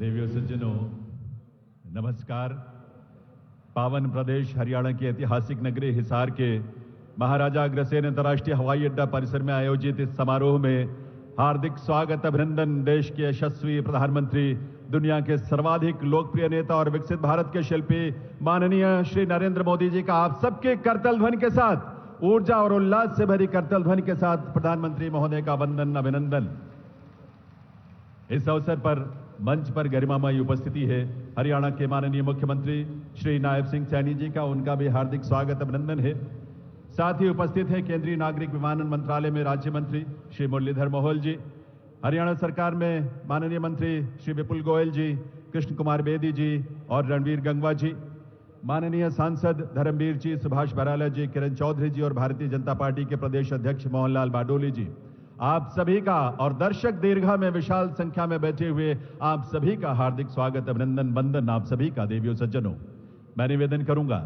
देवियों सज्जनों, नमस्कार। पावन प्रदेश हरियाणा की ऐतिहासिक नगरी हिसार के महाराजा अग्रसेन अंतर्राष्ट्रीय हवाई अड्डा परिसर में आयोजित इस समारोह में हार्दिक स्वागत अभिनंदन। देश के यशस्वी प्रधानमंत्री, दुनिया के सर्वाधिक लोकप्रिय नेता और विकसित भारत के शिल्पी माननीय श्री नरेंद्र मोदी जी का आप सबके करतल ध्वनि के साथ, ऊर्जा और उल्लास से भरी करतल ध्वनि के साथ प्रधानमंत्री महोदय का वंदन अभिनंदन। इस अवसर पर मंच पर गरिमामयी उपस्थिति है हरियाणा के माननीय मुख्यमंत्री श्री नायब सिंह सैनी जी का, उनका भी हार्दिक स्वागत अभिनंदन है। साथ ही उपस्थित है केंद्रीय नागरिक विमानन मंत्रालय में राज्य मंत्री श्री मुरलीधर मोहोल जी, हरियाणा सरकार में माननीय मंत्री श्री विपुल गोयल जी, कृष्ण कुमार बेदी जी और रणवीर गंगवा जी, माननीय सांसद धर्मवीर जी, सुभाष बराला जी, किरण चौधरी जी और भारतीय जनता पार्टी के प्रदेश अध्यक्ष मोहनलाल बाडोली जी, आप सभी का और दर्शक दीर्घा में विशाल संख्या में बैठे हुए आप सभी का हार्दिक स्वागत अभिनंदन वंदन आप सभी का। देवियों सज्जनों, मैं निवेदन करूंगा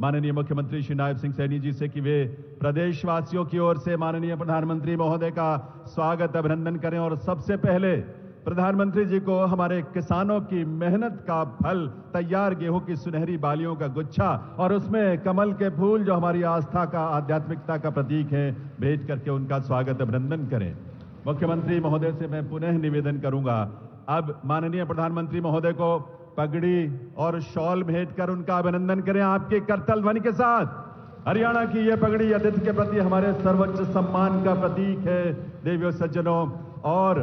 माननीय मुख्यमंत्री श्री नायब सिंह सैनी जी से कि वे प्रदेशवासियों की ओर से माननीय प्रधानमंत्री महोदय का स्वागत अभिनंदन करें और सबसे पहले प्रधानमंत्री जी को हमारे किसानों की मेहनत का फल, तैयार गेहूं की सुनहरी बालियों का गुच्छा और उसमें कमल के फूल जो हमारी आस्था का, आध्यात्मिकता का प्रतीक है, भेंट करके उनका स्वागत अभिनंदन करें। मुख्यमंत्री महोदय से मैं पुनः निवेदन करूंगा, अब माननीय प्रधानमंत्री महोदय को पगड़ी और शॉल भेंट कर उनका अभिनंदन करें आपके करतल ध्वनि के साथ। हरियाणा की यह पगड़ी अतिथि के प्रति हमारे सर्वोच्च सम्मान का प्रतीक है। देवियों सज्जनों, और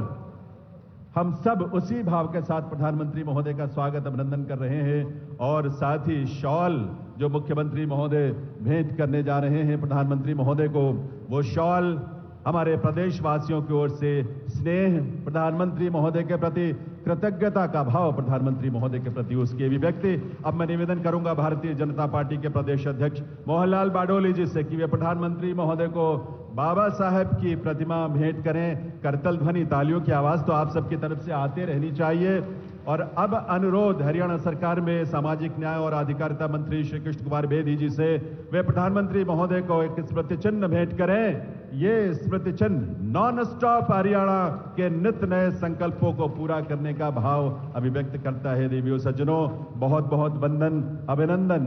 हम सब उसी भाव के साथ प्रधानमंत्री महोदय का स्वागत अभिनंदन कर रहे हैं और साथ ही शॉल जो मुख्यमंत्री महोदय भेंट करने जा रहे हैं प्रधानमंत्री महोदय को, वो शॉल हमारे प्रदेशवासियों की ओर से स्नेह, प्रधानमंत्री महोदय के प्रति कृतज्ञता का भाव, प्रधानमंत्री महोदय के प्रति उसकी अभिव्यक्ति। अब मैं निवेदन करूंगा भारतीय जनता पार्टी के प्रदेश अध्यक्ष मोहनलाल बाडोली जी से कि वे प्रधानमंत्री महोदय को बाबा साहेब की प्रतिमा भेंट करें। करतल ध्वनि, तालियों की आवाज तो आप सबकी तरफ से आते रहनी चाहिए। और अब अनुरोध हरियाणा सरकार में सामाजिक न्याय और अधिकारिता मंत्री श्री कृष्ण कुमार बेदी जी से, वे प्रधानमंत्री महोदय को एक स्मृति चिन्ह भेंट करें। ये स्मृति चिन्ह नॉन स्टॉप हरियाणा के नित नए संकल्पों को पूरा करने का भाव अभिव्यक्त करता है। देवियों सज्जनों, बहुत बहुत वंदन अभिनंदन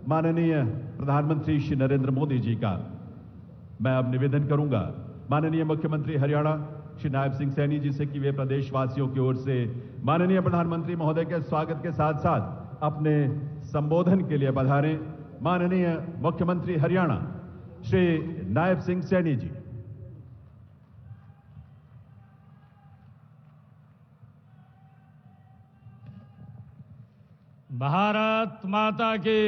माननीय प्रधानमंत्री श्री नरेंद्र मोदी जी का। मैं अब निवेदन करूंगा माननीय मुख्यमंत्री हरियाणा श्री नायब सिंह सैनी जी से कि वे प्रदेशवासियों की ओर से माननीय प्रधानमंत्री महोदय के स्वागत के साथ साथ अपने संबोधन के लिए पधारें। माननीय मुख्यमंत्री हरियाणा श्री नायब सिंह सैनी जी। भारत माता की,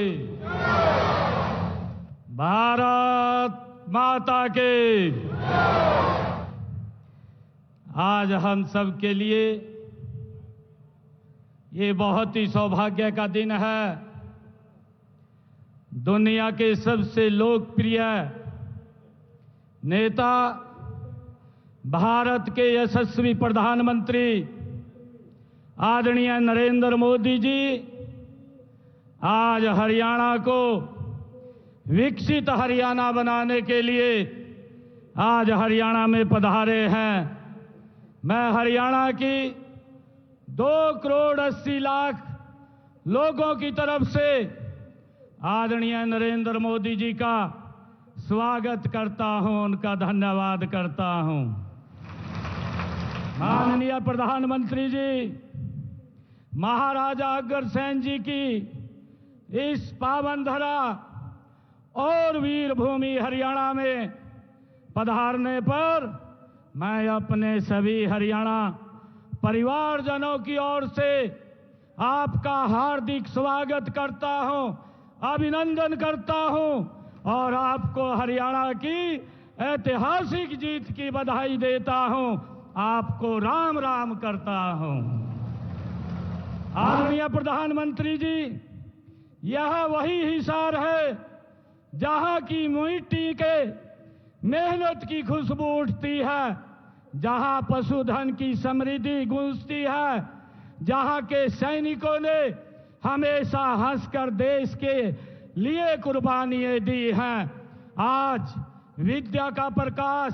भारत माता की। आज हम सब के लिए ये बहुत ही सौभाग्य का दिन है। दुनिया के सबसे लोकप्रिय नेता, भारत के यशस्वी प्रधानमंत्री आदरणीय नरेंद्र मोदी जी आज हरियाणा को विकसित हरियाणा बनाने के लिए आज हरियाणा में पधारे हैं। मैं हरियाणा की 2,80,00,000 लोगों की तरफ से आदरणीय नरेंद्र मोदी जी का स्वागत करता हूं, उनका धन्यवाद करता हूं। माननीय प्रधानमंत्री जी, महाराजा अग्रसेन जी की इस पावन धरा और वीर भूमि हरियाणा में पधारने पर मैं अपने सभी हरियाणा परिवारजनों की ओर से आपका हार्दिक स्वागत करता हूं, अभिनंदन करता हूं और आपको हरियाणा की ऐतिहासिक जीत की बधाई देता हूं, आपको राम राम करता हूं। आदरणीय प्रधानमंत्री जी, यह वही हिसार है जहां की मिट्टी के मेहनत की खुशबू उठती है, जहां पशुधन की समृद्धि गूंजती है, जहां के सैनिकों ने हमेशा हंसकर देश के लिए कुर्बानियां दी हैं। आज विद्या का प्रकाश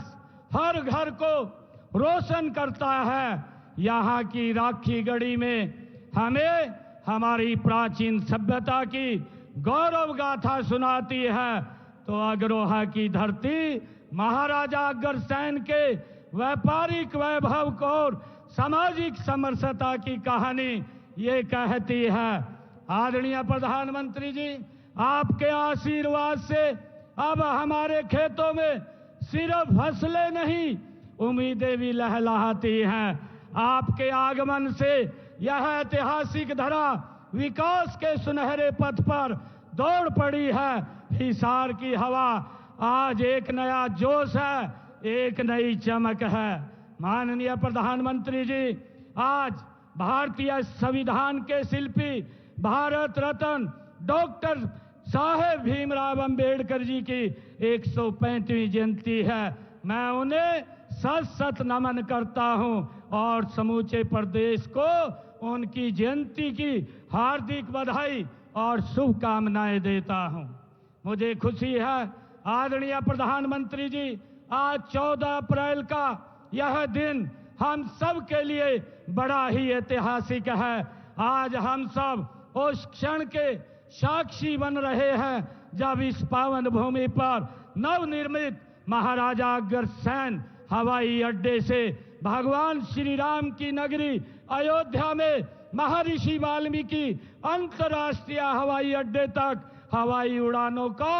हर घर को रोशन करता है। यहाँ की राखी गढ़ी में हमें हमारी प्राचीन सभ्यता की गौरव गाथा सुनाती है। तो अग्रोहा की धरती महाराजा अग्रसेन के व्यापारिक वैभव को और सामाजिक समरसता की कहानी ये कहती है। आदरणीय प्रधानमंत्री जी, आपके आशीर्वाद से अब हमारे खेतों में सिर्फ फसलें नहीं, उम्मीदें भी लहलहाती हैं। आपके आगमन से यह ऐतिहासिक धरा विकास के सुनहरे पथ पर दौड़ पड़ी है। हिसार की हवा आज एक नया जोश है, एक नई चमक है। माननीय प्रधानमंत्री जी, आज भारतीय संविधान के शिल्पी भारत रत्न डॉक्टर साहेब भीमराव अंबेडकर जी की 135वीं जयंती है। मैं उन्हें सत सत नमन करता हूं और समूचे प्रदेश को उनकी जयंती की हार्दिक बधाई और शुभकामनाएं देता हूं। मुझे खुशी है आदरणीय प्रधानमंत्री जी, आज 14 अप्रैल का यह दिन हम सब के लिए बड़ा ही ऐतिहासिक है। आज हम सब उस क्षण के साक्षी बन रहे हैं जब इस पावन भूमि पर नवनिर्मित महाराजा अग्रसेन हवाई अड्डे से भगवान श्री राम की नगरी अयोध्या में महर्षि वाल्मीकि अंतर्राष्ट्रीय हवाई अड्डे तक हवाई उड़ानों का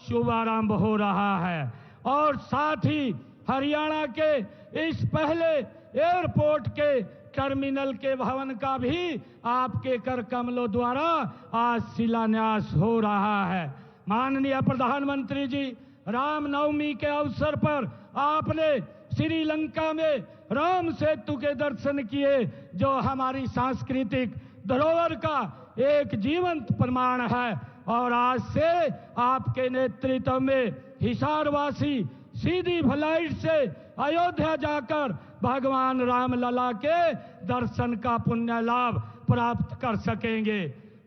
शुभारंभ हो रहा है। और साथ ही हरियाणा के इस पहले एयरपोर्ट के टर्मिनल के भवन का भी आपके कर कमलों द्वारा आज शिलान्यास हो रहा है। माननीय प्रधानमंत्री जी, रामनवमी के अवसर पर आपने श्रीलंका में राम सेतु के दर्शन किए, जो हमारी सांस्कृतिक धरोहर का एक जीवंत प्रमाण है। और आज से आपके नेतृत्व में हिसारवासी सीधी फ्लाइट से अयोध्या जाकर भगवान रामलला के दर्शन का पुण्य लाभ प्राप्त कर सकेंगे।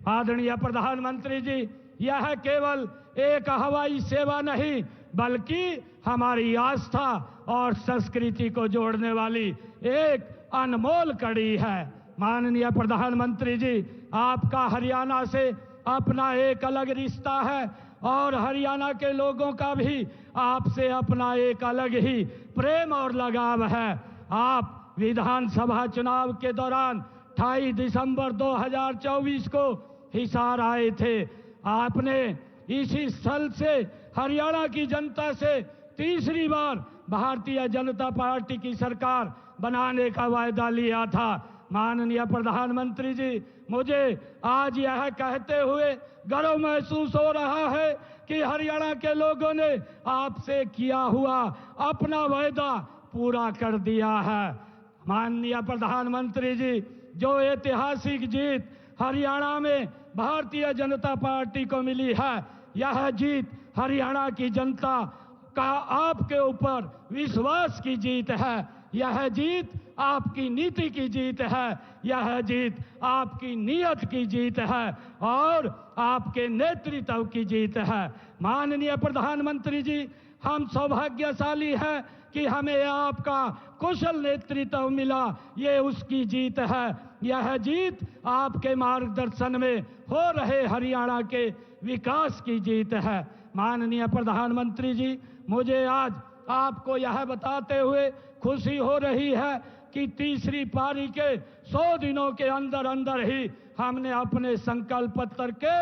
आदरणीय प्रधानमंत्री जी, यह केवल एक हवाई सेवा नहीं बल्कि हमारी आस्था और संस्कृति को जोड़ने वाली एक अनमोल कड़ी है। माननीय प्रधानमंत्री जी, आपका हरियाणा से अपना एक अलग रिश्ता है और हरियाणा के लोगों का भी आपसे अपना एक अलग ही प्रेम और लगाव है। आप विधानसभा चुनाव के दौरान 28 दिसंबर 2024 को हिसार आए थे। आपने इसी स्थल से हरियाणा की जनता से तीसरी बार भारतीय जनता पार्टी की सरकार बनाने का वायदा लिया था। माननीय प्रधानमंत्री जी, मुझे आज यह कहते हुए गर्व महसूस हो रहा है कि हरियाणा के लोगों ने आपसे किया हुआ अपना वायदा पूरा कर दिया है। माननीय प्रधानमंत्री जी, जो ऐतिहासिक जीत हरियाणा में भारतीय जनता पार्टी को मिली है, यह जीत हरियाणा की जनता का आपके ऊपर विश्वास की जीत है। यह जीत आपकी नीति की जीत है। यह जीत आपकी नीयत की जीत है और आपके नेतृत्व की जीत है। माननीय प्रधानमंत्री जी, हम सौभाग्यशाली हैं कि हमें आपका कुशल नेतृत्व मिला, ये उसकी जीत है। यह जीत आपके मार्गदर्शन में हो रहे हरियाणा के विकास की जीत है। माननीय प्रधानमंत्री जी, मुझे आज आपको यह बताते हुए खुशी हो रही है कि तीसरी पारी के 100 दिनों के अंदर अंदर ही हमने अपने संकल्प पत्र के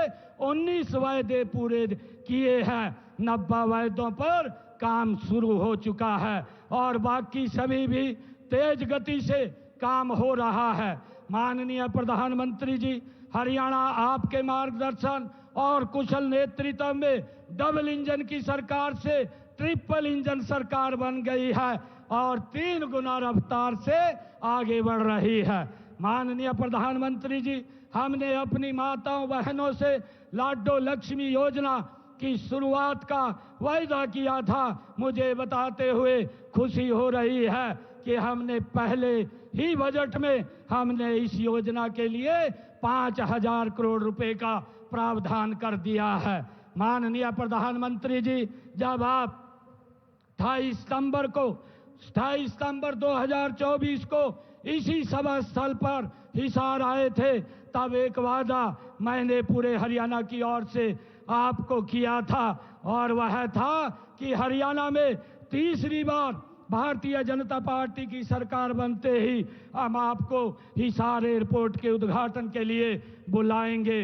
19 वायदे पूरे किए हैं। 90 वायदों पर काम शुरू हो चुका है और बाकी सभी भी तेज गति से काम हो रहा है। माननीय प्रधानमंत्री जी, हरियाणा आपके मार्गदर्शन और कुशल नेतृत्व में डबल इंजन की सरकार से ट्रिपल इंजन सरकार बन गई है और 3 गुना रफ्तार से आगे बढ़ रही है। माननीय प्रधानमंत्री जी, हमने अपनी माताओं बहनों से लाडो लक्ष्मी योजना की शुरुआत का वायदा किया था। मुझे बताते हुए खुशी हो रही है कि हमने पहले ही बजट में हमने इस योजना के लिए 5000 करोड़ रुपए का प्रावधान कर दिया है। माननीय प्रधानमंत्री जी, जब आप 28 सितंबर 2024 को इसी सभा स्थल पर हिसार आए थे, तब एक वादा मैंने पूरे हरियाणा की ओर से आपको किया था, और वह था कि हरियाणा में तीसरी बार भारतीय जनता पार्टी की सरकार बनते ही हम आपको हिसार एयरपोर्ट के उद्घाटन के लिए बुलाएंगे।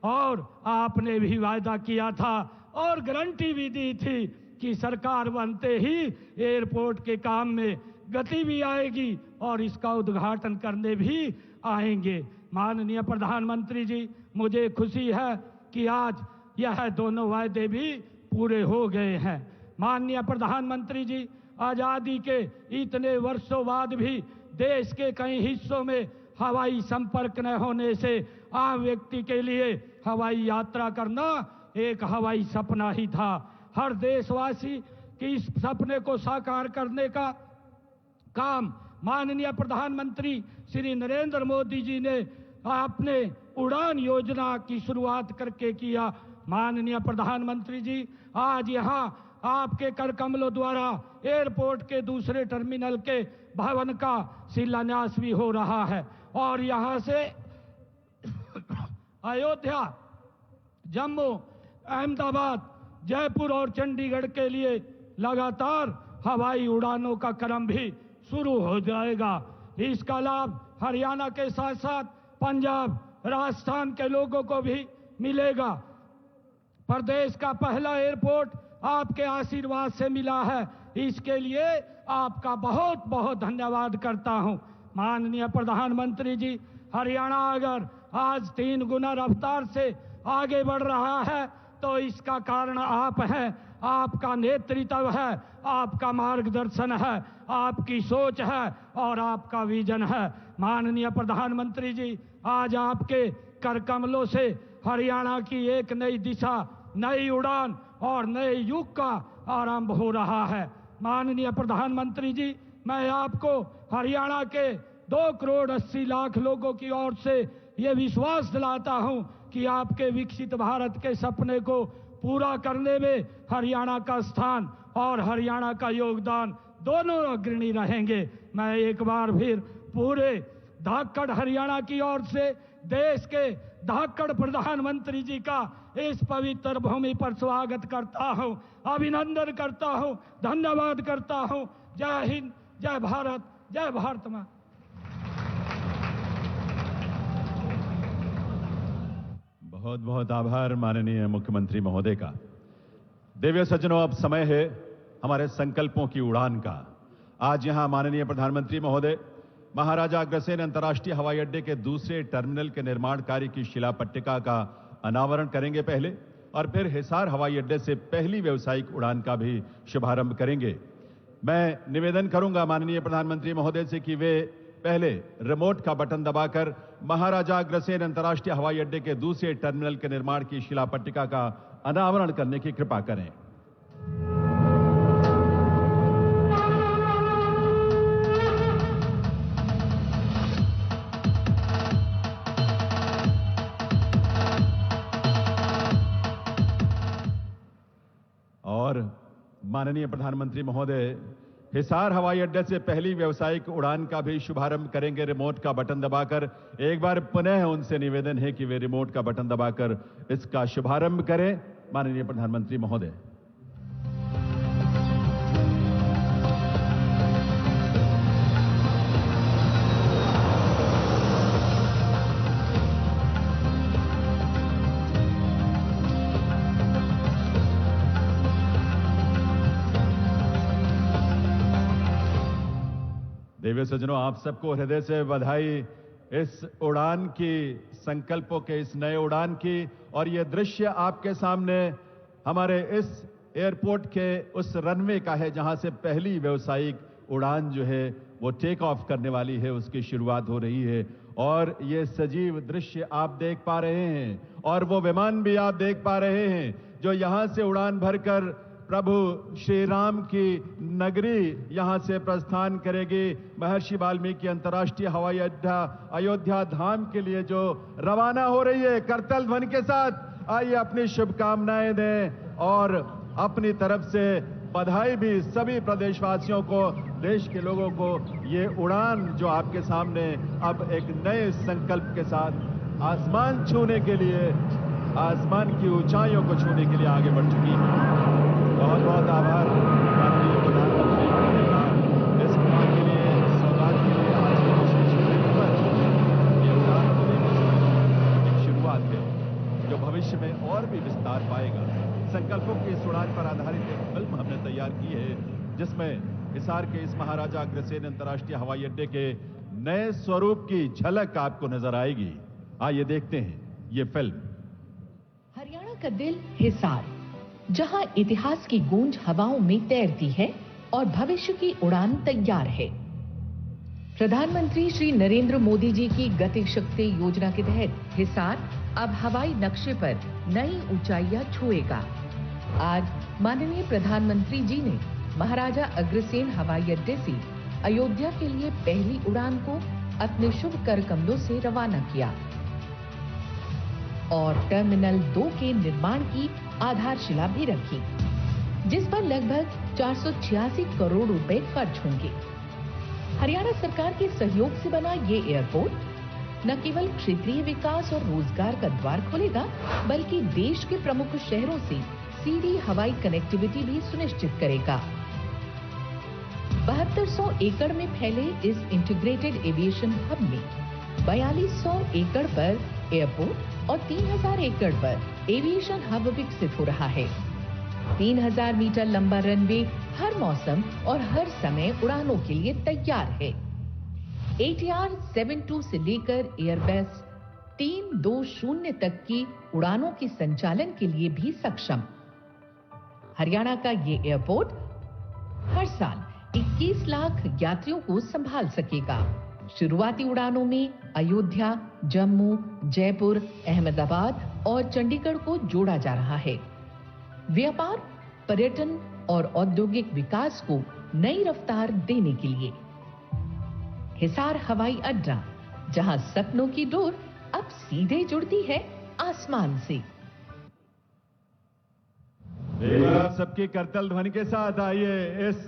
और आपने भी वायदा किया था और गारंटी भी दी थी कि सरकार बनते ही एयरपोर्ट के काम में गति भी आएगी और इसका उद्घाटन करने भी आएंगे। माननीय प्रधानमंत्री जी, मुझे खुशी है कि आज यह दोनों वायदे भी पूरे हो गए हैं। माननीय प्रधानमंत्री जी, आजादी के इतने वर्षों बाद भी देश के कई हिस्सों में हवाई संपर्क न होने से आम व्यक्ति के लिए हवाई यात्रा करना एक हवाई सपना ही था। हर देशवासी की इस सपने को साकार करने का काम माननीय प्रधानमंत्री श्री नरेंद्र मोदी जी ने अपने उड़ान योजना की शुरुआत करके किया। माननीय प्रधानमंत्री जी, आज यहाँ आपके कर कमलों द्वारा एयरपोर्ट के दूसरे टर्मिनल के भवन का शिलान्यास भी हो रहा है और यहाँ से अयोध्या, जम्मू, अहमदाबाद, जयपुर और चंडीगढ़ के लिए लगातार हवाई उड़ानों का क्रम भी शुरू हो जाएगा। इसका लाभ हरियाणा के साथ साथ पंजाब, राजस्थान के लोगों को भी मिलेगा। प्रदेश का पहला एयरपोर्ट आपके आशीर्वाद से मिला है, इसके लिए आपका बहुत बहुत धन्यवाद करता हूं। माननीय प्रधानमंत्री जी, हरियाणा अगर आज 3 गुना रफ्तार से आगे बढ़ रहा है तो इसका कारण आप हैं, आपका नेतृत्व है, आपका मार्गदर्शन है, आपकी सोच है और आपका विजन है। माननीय प्रधानमंत्री जी, आज आपके कर कमलों से हरियाणा की एक नई दिशा, नई उड़ान और नए युग का आरंभ हो रहा है। माननीय प्रधानमंत्री जी, मैं आपको हरियाणा के 2 करोड़ 80 लाख लोगों की ओर से ये विश्वास दिलाता हूं कि आपके विकसित भारत के सपने को पूरा करने में हरियाणा का स्थान और हरियाणा का योगदान दोनों अग्रणी रहेंगे। मैं एक बार फिर पूरे धाकड़ हरियाणा की ओर से देश के धाकड़ प्रधानमंत्री जी का इस पवित्र भूमि पर स्वागत करता हूं, अभिनंदन करता हूं, धन्यवाद करता हूं। जय हिंद, जय भारत, जय भारत मां। बहुत बहुत आभार माननीय मुख्यमंत्री महोदय का। देवियों सज्जनों, अब समय है हमारे संकल्पों की उड़ान का। आज यहां माननीय प्रधानमंत्री महोदय महाराजा अग्रसेन अंतर्राष्ट्रीय हवाई अड्डे के दूसरे टर्मिनल के निर्माण कार्य की शिला पट्टिका का अनावरण करेंगे पहले, और फिर हिसार हवाई अड्डे से पहली व्यावसायिक उड़ान का भी शुभारंभ करेंगे। मैं निवेदन करूंगा माननीय प्रधानमंत्री महोदय से कि वे पहले रिमोट का बटन दबाकर महाराजा अग्रसेन अंतर्राष्ट्रीय हवाई अड्डे के दूसरे टर्मिनल के निर्माण की शिला पट्टिका का अनावरण करने की कृपा करें। और माननीय प्रधानमंत्री महोदय हिसार हवाई अड्डे से पहली व्यावसायिक उड़ान का भी शुभारंभ करेंगे रिमोट का बटन दबाकर। एक बार पुनः उनसे निवेदन है कि वे रिमोट का बटन दबाकर इसका शुभारंभ करें। माननीय प्रधानमंत्री महोदय। देवियों सज्जनों, आप सबको हृदय से बधाई इस उड़ान की, संकल्पों के इस नए उड़ान की। और ये दृश्य आपके सामने हमारे इस एयरपोर्ट के उस रनवे का है जहां से पहली व्यावसायिक उड़ान जो है वो टेक ऑफ करने वाली है, उसकी शुरुआत हो रही है। और ये सजीव दृश्य आप देख पा रहे हैं और वो विमान भी आप देख पा रहे हैं जो यहां से उड़ान भरकर प्रभु श्री राम की नगरी यहां से प्रस्थान करेगी। महर्षि वाल्मीकि अंतर्राष्ट्रीय हवाई अड्डा अयोध्या धाम के लिए जो रवाना हो रही है करतल ध्वनि के साथ। आइए अपनी शुभकामनाएं दें और अपनी तरफ से बधाई भी सभी प्रदेशवासियों को देश के लोगों को ये उड़ान जो आपके सामने अब एक नए संकल्प के साथ आसमान छूने के लिए, आसमान की ऊंचाइयों को छूने के लिए आगे बढ़ चुकी है। बहुत बहुत आभार माननीय प्रधानमंत्री महोदय का इस उड़ान के लिए, सौगात के लिए। आज की विशेष फिल्म पर ये उड़ान को लेकर एक शुरुआत है जो भविष्य में और भी विस्तार पाएगा। संकल्पों की इस उड़ान पर आधारित एक फिल्म हमने तैयार की है जिसमें हिसार के इस महाराजा अग्रसेन अंतर्राष्ट्रीय हवाई अड्डे के नए स्वरूप की झलक आपको नजर आएगी। आइए देखते हैं ये फिल्म। हरियाणा का दिल हिसार, जहां इतिहास की गूंज हवाओं में तैरती है और भविष्य की उड़ान तैयार है। प्रधानमंत्री श्री नरेंद्र मोदी जी की गति शक्ति योजना के तहत हिसार अब हवाई नक्शे पर नई ऊंचाइयां छुएगा। आज माननीय प्रधानमंत्री जी ने महाराजा अग्रसेन हवाई अड्डे से अयोध्या के लिए पहली उड़ान को अपने शुभ कर कमलों से रवाना किया और टर्मिनल 2 के निर्माण की आधारशिला भी रखी, जिस पर लगभग 486 करोड़ रुपए खर्च होंगे। हरियाणा सरकार के सहयोग से बना ये एयरपोर्ट न केवल क्षेत्रीय विकास और रोजगार का द्वार खोलेगा, बल्कि देश के प्रमुख शहरों से सीधी हवाई कनेक्टिविटी भी सुनिश्चित करेगा। 7200 एकड़ में फैले इस इंटीग्रेटेड एविएशन हब में 4200 एकड़ पर एयरपोर्ट और 3000 एकड़ पर एविएशन हब विकसित हो रहा है। 3000 मीटर लंबा रनवे हर मौसम और हर समय उड़ानों के लिए तैयार है। ATR 72 से लेकर एयरबस 320 तक की उड़ानों के संचालन के लिए भी सक्षम। हरियाणा का ये एयरपोर्ट हर साल 21 लाख यात्रियों को संभाल सकेगा। शुरुआती उड़ानों में अयोध्या, जम्मू, जयपुर, अहमदाबाद और चंडीगढ़ को जोड़ा जा रहा है। व्यापार, पर्यटन और औद्योगिक विकास को नई रफ्तार देने के लिए हिसार हवाई अड्डा, जहां सपनों की डोर अब सीधे जुड़ती है आसमान से। आप सबकी करतल ध्वनि के साथ आइए इस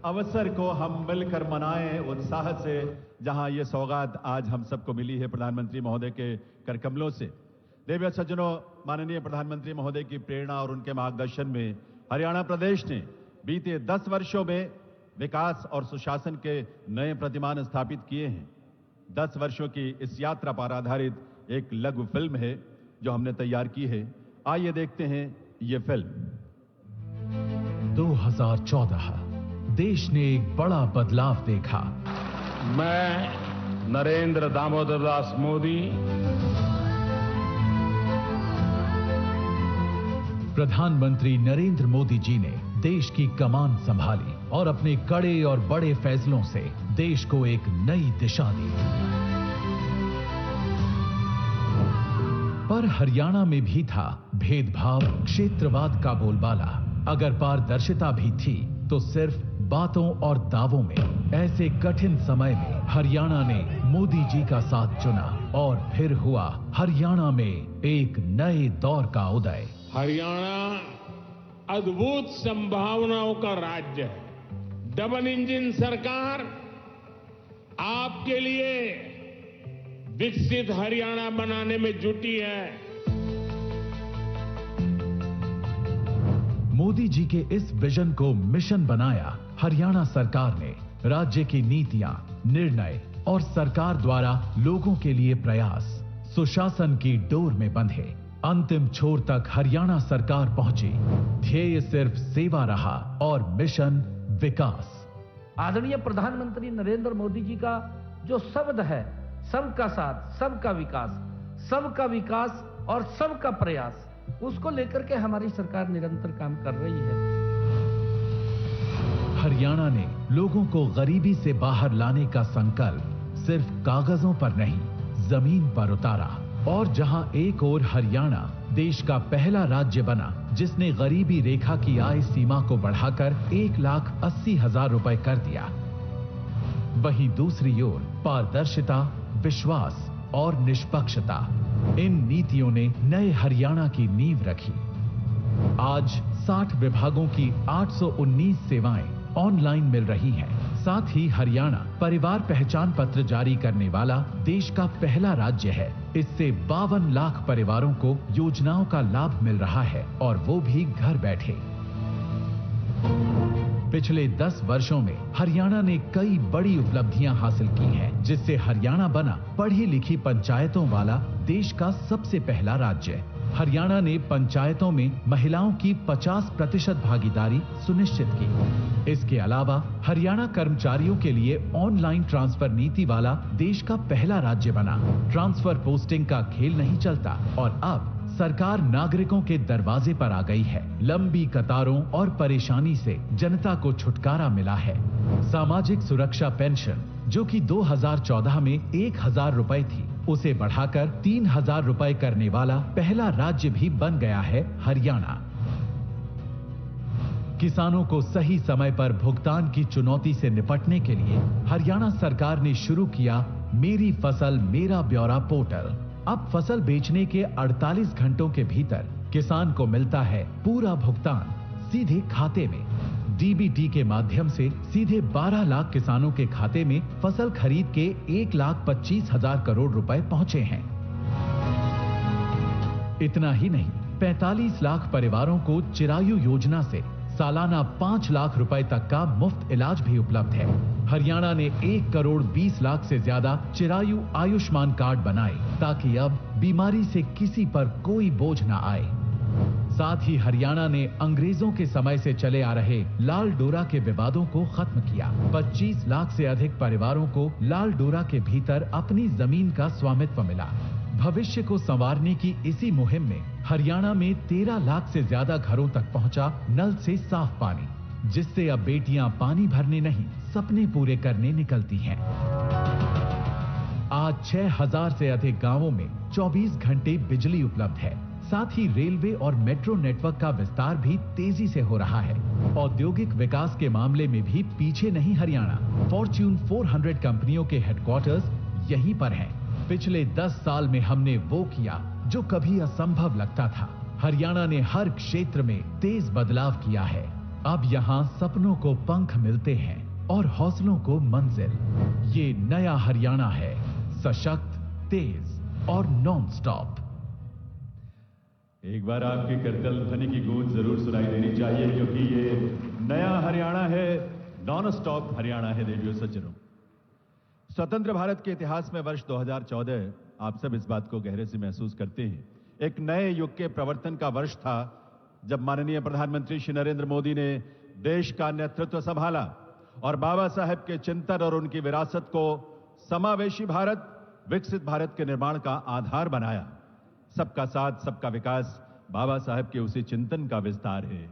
अवसर को हम मिलकर मनाएं उत्साह से, जहां ये सौगात आज हम सबको मिली है प्रधानमंत्री महोदय के करकमलों से। देवी सज्जनों, माननीय प्रधानमंत्री महोदय की प्रेरणा और उनके मार्गदर्शन में हरियाणा प्रदेश ने बीते 10 वर्षों में विकास और सुशासन के नए प्रतिमान स्थापित किए हैं। 10 वर्षों की इस यात्रा पर आधारित एक लघु फिल्म है जो हमने तैयार की है। आइए देखते हैं ये फिल्म। 2014 देश ने एक बड़ा बदलाव देखा। मैं नरेंद्र दामोदर दास मोदी प्रधानमंत्री नरेंद्र मोदी जी ने देश की कमान संभाली और अपने कड़े और बड़े फैसलों से देश को एक नई दिशा दी। पर हरियाणा में भी था भेदभाव, क्षेत्रवाद का बोलबाला। अगर पारदर्शिता भी थी तो सिर्फ बातों और दावों में। ऐसे कठिन समय में हरियाणा ने मोदी जी का साथ चुना और फिर हुआ हरियाणा में एक नए दौर का उदय। हरियाणा अद्भुत संभावनाओं का राज्य है। डबल इंजन सरकार आपके लिए विकसित हरियाणा बनाने में जुटी है। मोदी जी के इस विजन को मिशन बनाया हरियाणा सरकार ने। राज्य की नीतियां, निर्णय और सरकार द्वारा लोगों के लिए प्रयास सुशासन की डोर में बंधे। अंतिम छोर तक हरियाणा सरकार पहुंची। ध्येय सिर्फ सेवा रहा और मिशन विकास। आदरणीय प्रधानमंत्री नरेंद्र मोदी जी का जो शब्द है, सबका साथ, सबका विकास और सबका प्रयास, उसको लेकर के हमारी सरकार निरंतर काम कर रही है। हरियाणा ने लोगों को गरीबी से बाहर लाने का संकल्प सिर्फ कागजों पर नहीं, जमीन पर उतारा। और जहां एक ओर हरियाणा देश का पहला राज्य बना जिसने गरीबी रेखा की आय सीमा को बढ़ाकर 1,80,000 रुपए कर दिया, वहीं दूसरी ओर पारदर्शिता, विश्वास और निष्पक्षता, इन नीतियों ने नए हरियाणा की नींव रखी। आज 60 विभागों की 819 सेवाएं ऑनलाइन मिल रही हैं। साथ ही हरियाणा परिवार पहचान पत्र जारी करने वाला देश का पहला राज्य है। इससे 52 लाख परिवारों को योजनाओं का लाभ मिल रहा है और वो भी घर बैठे। पिछले 10 वर्षों में हरियाणा ने कई बड़ी उपलब्धियां हासिल की हैं, जिससे हरियाणा बना पढ़ी लिखी पंचायतों वाला देश का सबसे पहला राज्य। हरियाणा ने पंचायतों में महिलाओं की 50% भागीदारी सुनिश्चित की। इसके अलावा हरियाणा कर्मचारियों के लिए ऑनलाइन ट्रांसफर नीति वाला देश का पहला राज्य बना। ट्रांसफर पोस्टिंग का खेल नहीं चलता और अब सरकार नागरिकों के दरवाजे पर आ गई है। लंबी कतारों और परेशानी से जनता को छुटकारा मिला है। सामाजिक सुरक्षा पेंशन, जो कि 2014 में 1000 रुपए थी, उसे बढ़ाकर 3000 रुपए करने वाला पहला राज्य भी बन गया है हरियाणा। किसानों को सही समय पर भुगतान की चुनौती से निपटने के लिए हरियाणा सरकार ने शुरू किया मेरी फसल मेरा ब्यौरा पोर्टल। अब फसल बेचने के 48 घंटों के भीतर किसान को मिलता है पूरा भुगतान सीधे खाते में। डीबीटी के माध्यम से सीधे 12 लाख किसानों के खाते में फसल खरीद के 1,25,000 करोड़ रुपए पहुंचे हैं। इतना ही नहीं, 45 लाख परिवारों को चिरायु योजना से सालाना 5 लाख रुपए तक का मुफ्त इलाज भी उपलब्ध है। हरियाणा ने 1 करोड़ 20 लाख से ज्यादा चिरायु आयुष्मान कार्ड बनाए ताकि अब बीमारी से किसी पर कोई बोझ न आए। साथ ही हरियाणा ने अंग्रेजों के समय से चले आ रहे लाल डोरा के विवादों को खत्म किया। 25 लाख से अधिक परिवारों को लाल डोरा के भीतर अपनी जमीन का स्वामित्व मिला। भविष्य को संवारने की इसी मुहिम में हरियाणा में 13 लाख से ज्यादा घरों तक पहुंचा नल से साफ पानी, जिससे अब बेटियां पानी भरने नहीं सपने पूरे करने निकलती हैं। आज 6000 से अधिक गांवों में 24 घंटे बिजली उपलब्ध है। साथ ही रेलवे और मेट्रो नेटवर्क का विस्तार भी तेजी से हो रहा है। औद्योगिक विकास के मामले में भी पीछे नहीं हरियाणा। फॉर्च्यून 400 कंपनियों के हेडक्वार्टर्स यहीं पर हैं। पिछले 10 साल में हमने वो किया जो कभी असंभव लगता था। हरियाणा ने हर क्षेत्र में तेज बदलाव किया है। अब यहाँ सपनों को पंख मिलते हैं और हौसलों को मंजिल। ये नया हरियाणा है, सशक्त, तेज और नॉन स्टॉप। एक बार आपकी करतल ध्वनि की गूंज जरूर सुनाई देनी चाहिए, क्योंकि ये नया हरियाणा है, नॉन स्टॉप हरियाणा है। देवियों सज्जनों, स्वतंत्र भारत के इतिहास में वर्ष 2014 आप सब इस बात को गहरे से महसूस करते हैं। एक नए युग के प्रवर्तन का वर्ष था, जब माननीय प्रधानमंत्री श्री नरेंद्र मोदी ने देश का नेतृत्व संभाला और बाबा साहेब के चिंतन और उनकी विरासत को समावेशी भारत, विकसित भारत के निर्माण का आधार बनाया। सबका साथ, सबका विकास बाबा साहेब के उसी चिंतन का विस्तार है।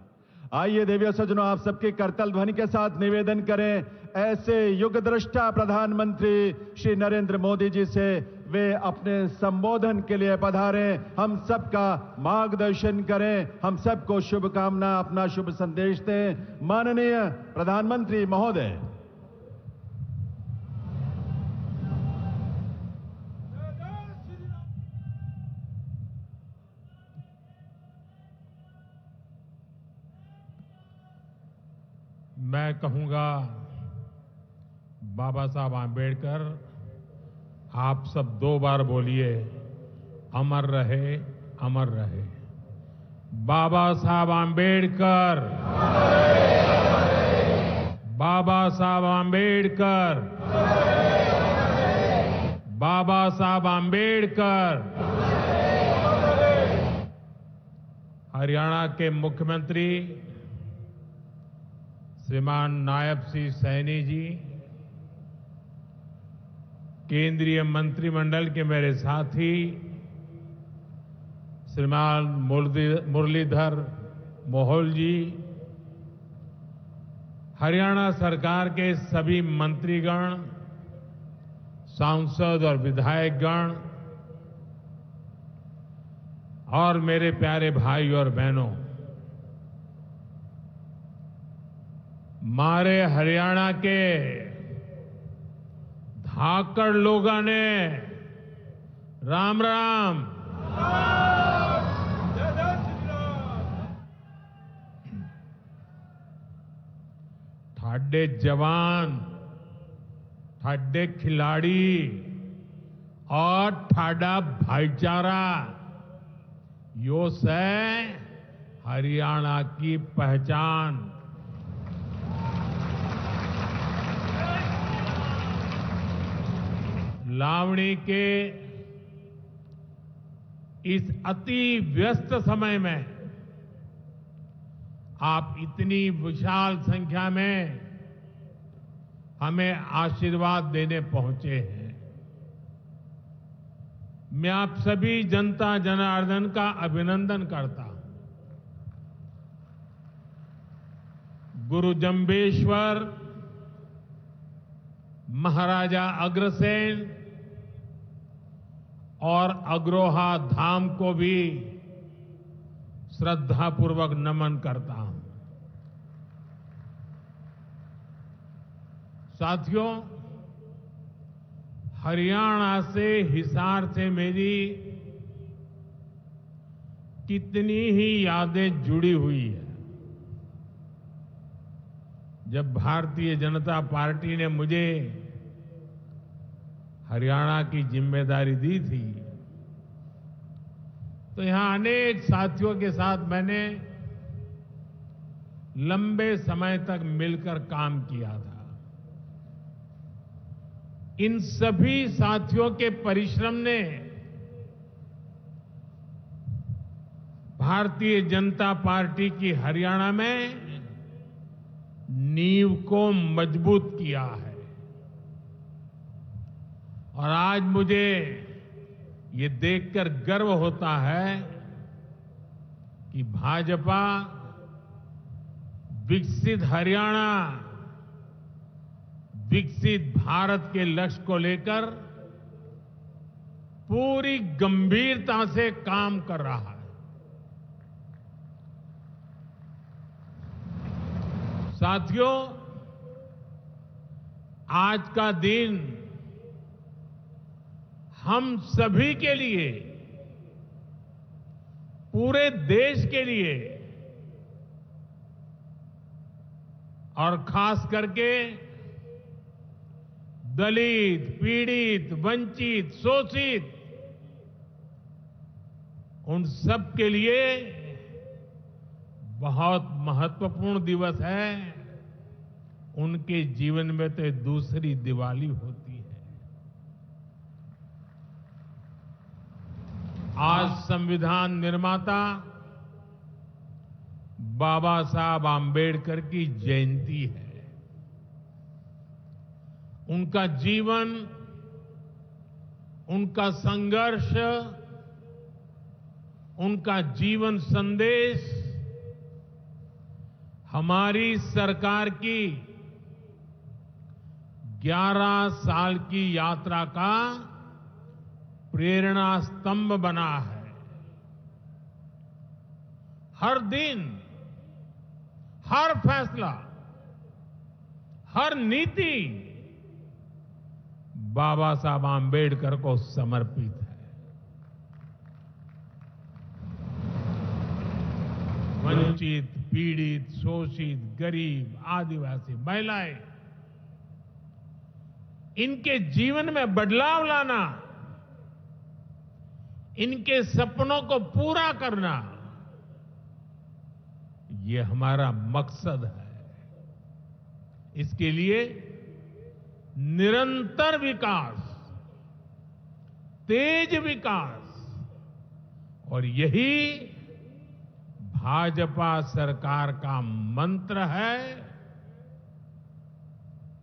आइए देवियों सज्जनों, आप सबके करतल ध्वनि के साथ निवेदन करें ऐसे युग दृष्टा प्रधानमंत्री श्री नरेंद्र मोदी जी से वे अपने संबोधन के लिए पधारें, हम सबका मार्गदर्शन करें, हम सबको शुभकामना, अपना शुभ संदेश दें। माननीय प्रधानमंत्री महोदय। मैं कहूंगा, बाबा साहब आंबेडकर, आप सब 2 बार बोलिए, अमर रहे, अमर रहे। बाबा साहब आंबेडकर, बाबा साहब आंबेडकर, बाबा साहब आंबेडकर। हरियाणा के मुख्यमंत्री श्रीमान नायब सिंह सैनी जी, केंद्रीय मंत्रिमंडल के मेरे साथी श्रीमान मुरलीधर मोहोल जी, हरियाणा सरकार के सभी मंत्रीगण, सांसद और विधायकगण और मेरे प्यारे भाई और बहनों, मारे हरियाणा के धाकड़ लोगों ने राम राम। ठाडे जवान ठाडे खिलाड़ी और ठाडा भाईचारा यो से हरियाणा की पहचान। लावणी के इस अति व्यस्त समय में आप इतनी विशाल संख्या में हमें आशीर्वाद देने पहुंचे हैं। मैं आप सभी जनता जनार्दन का अभिनंदन करता हूं। गुरु जंबेश्वर, महाराजा अग्रसेन और अग्रोहा धाम को भी श्रद्धापूर्वक नमन करता हूं। साथियों, हरियाणा से, हिसार से मेरी कितनी ही यादें जुड़ी हुई है। जब भारतीय जनता पार्टी ने मुझे हरियाणा की जिम्मेदारी दी थी, तो यहां अनेक साथियों के साथ मैंने लंबे समय तक मिलकर काम किया था। इन सभी साथियों के परिश्रम ने भारतीय जनता पार्टी की हरियाणा में नींव को मजबूत किया है। और आज मुझे ये देखकर गर्व होता है कि भाजपा विकसित हरियाणा, विकसित भारत के लक्ष्य को लेकर पूरी गंभीरता से काम कर रहा है। साथियों, आज का दिन हम सभी के लिए, पूरे देश के लिए और खास करके दलित, पीड़ित, वंचित, शोषित, उन सब के लिए बहुत महत्वपूर्ण दिवस है। उनके जीवन में तो दूसरी दिवाली होती है। आज संविधान निर्माता बाबा साहब आंबेडकर की जयंती है। उनका जीवन, उनका संघर्ष, उनका जीवन संदेश हमारी सरकार की 11 साल की यात्रा का प्रेरणा स्तंभ बना है। हर दिन, हर फैसला, हर नीति बाबा साहब आंबेडकर को समर्पित है। वंचित, पीड़ित, शोषित, गरीब, आदिवासी, महिलाएं, इनके जीवन में बदलाव लाना, इनके सपनों को पूरा करना, ये हमारा मकसद है। इसके लिए निरंतर विकास, तेज विकास, और यही भाजपा सरकार का मंत्र है।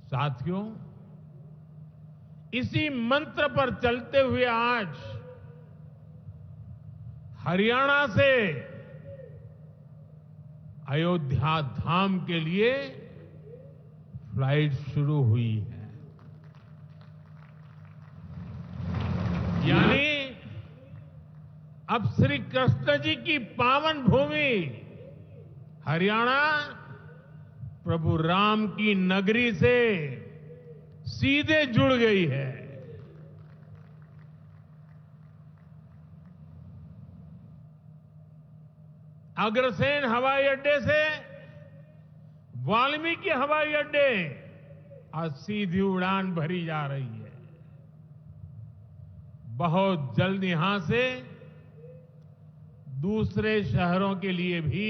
साथियों, इसी मंत्र पर चलते हुए आज हरियाणा से अयोध्या धाम के लिए फ्लाइट शुरू हुई है। यानी अब श्री कृष्ण जी की पावन भूमि हरियाणा प्रभु राम की नगरी से सीधे जुड़ गई है। अग्रसेन हवाई अड्डे से वाल्मीकि हवाई अड्डे आज सीधी उड़ान भरी जा रही है। बहुत जल्द यहां से दूसरे शहरों के लिए भी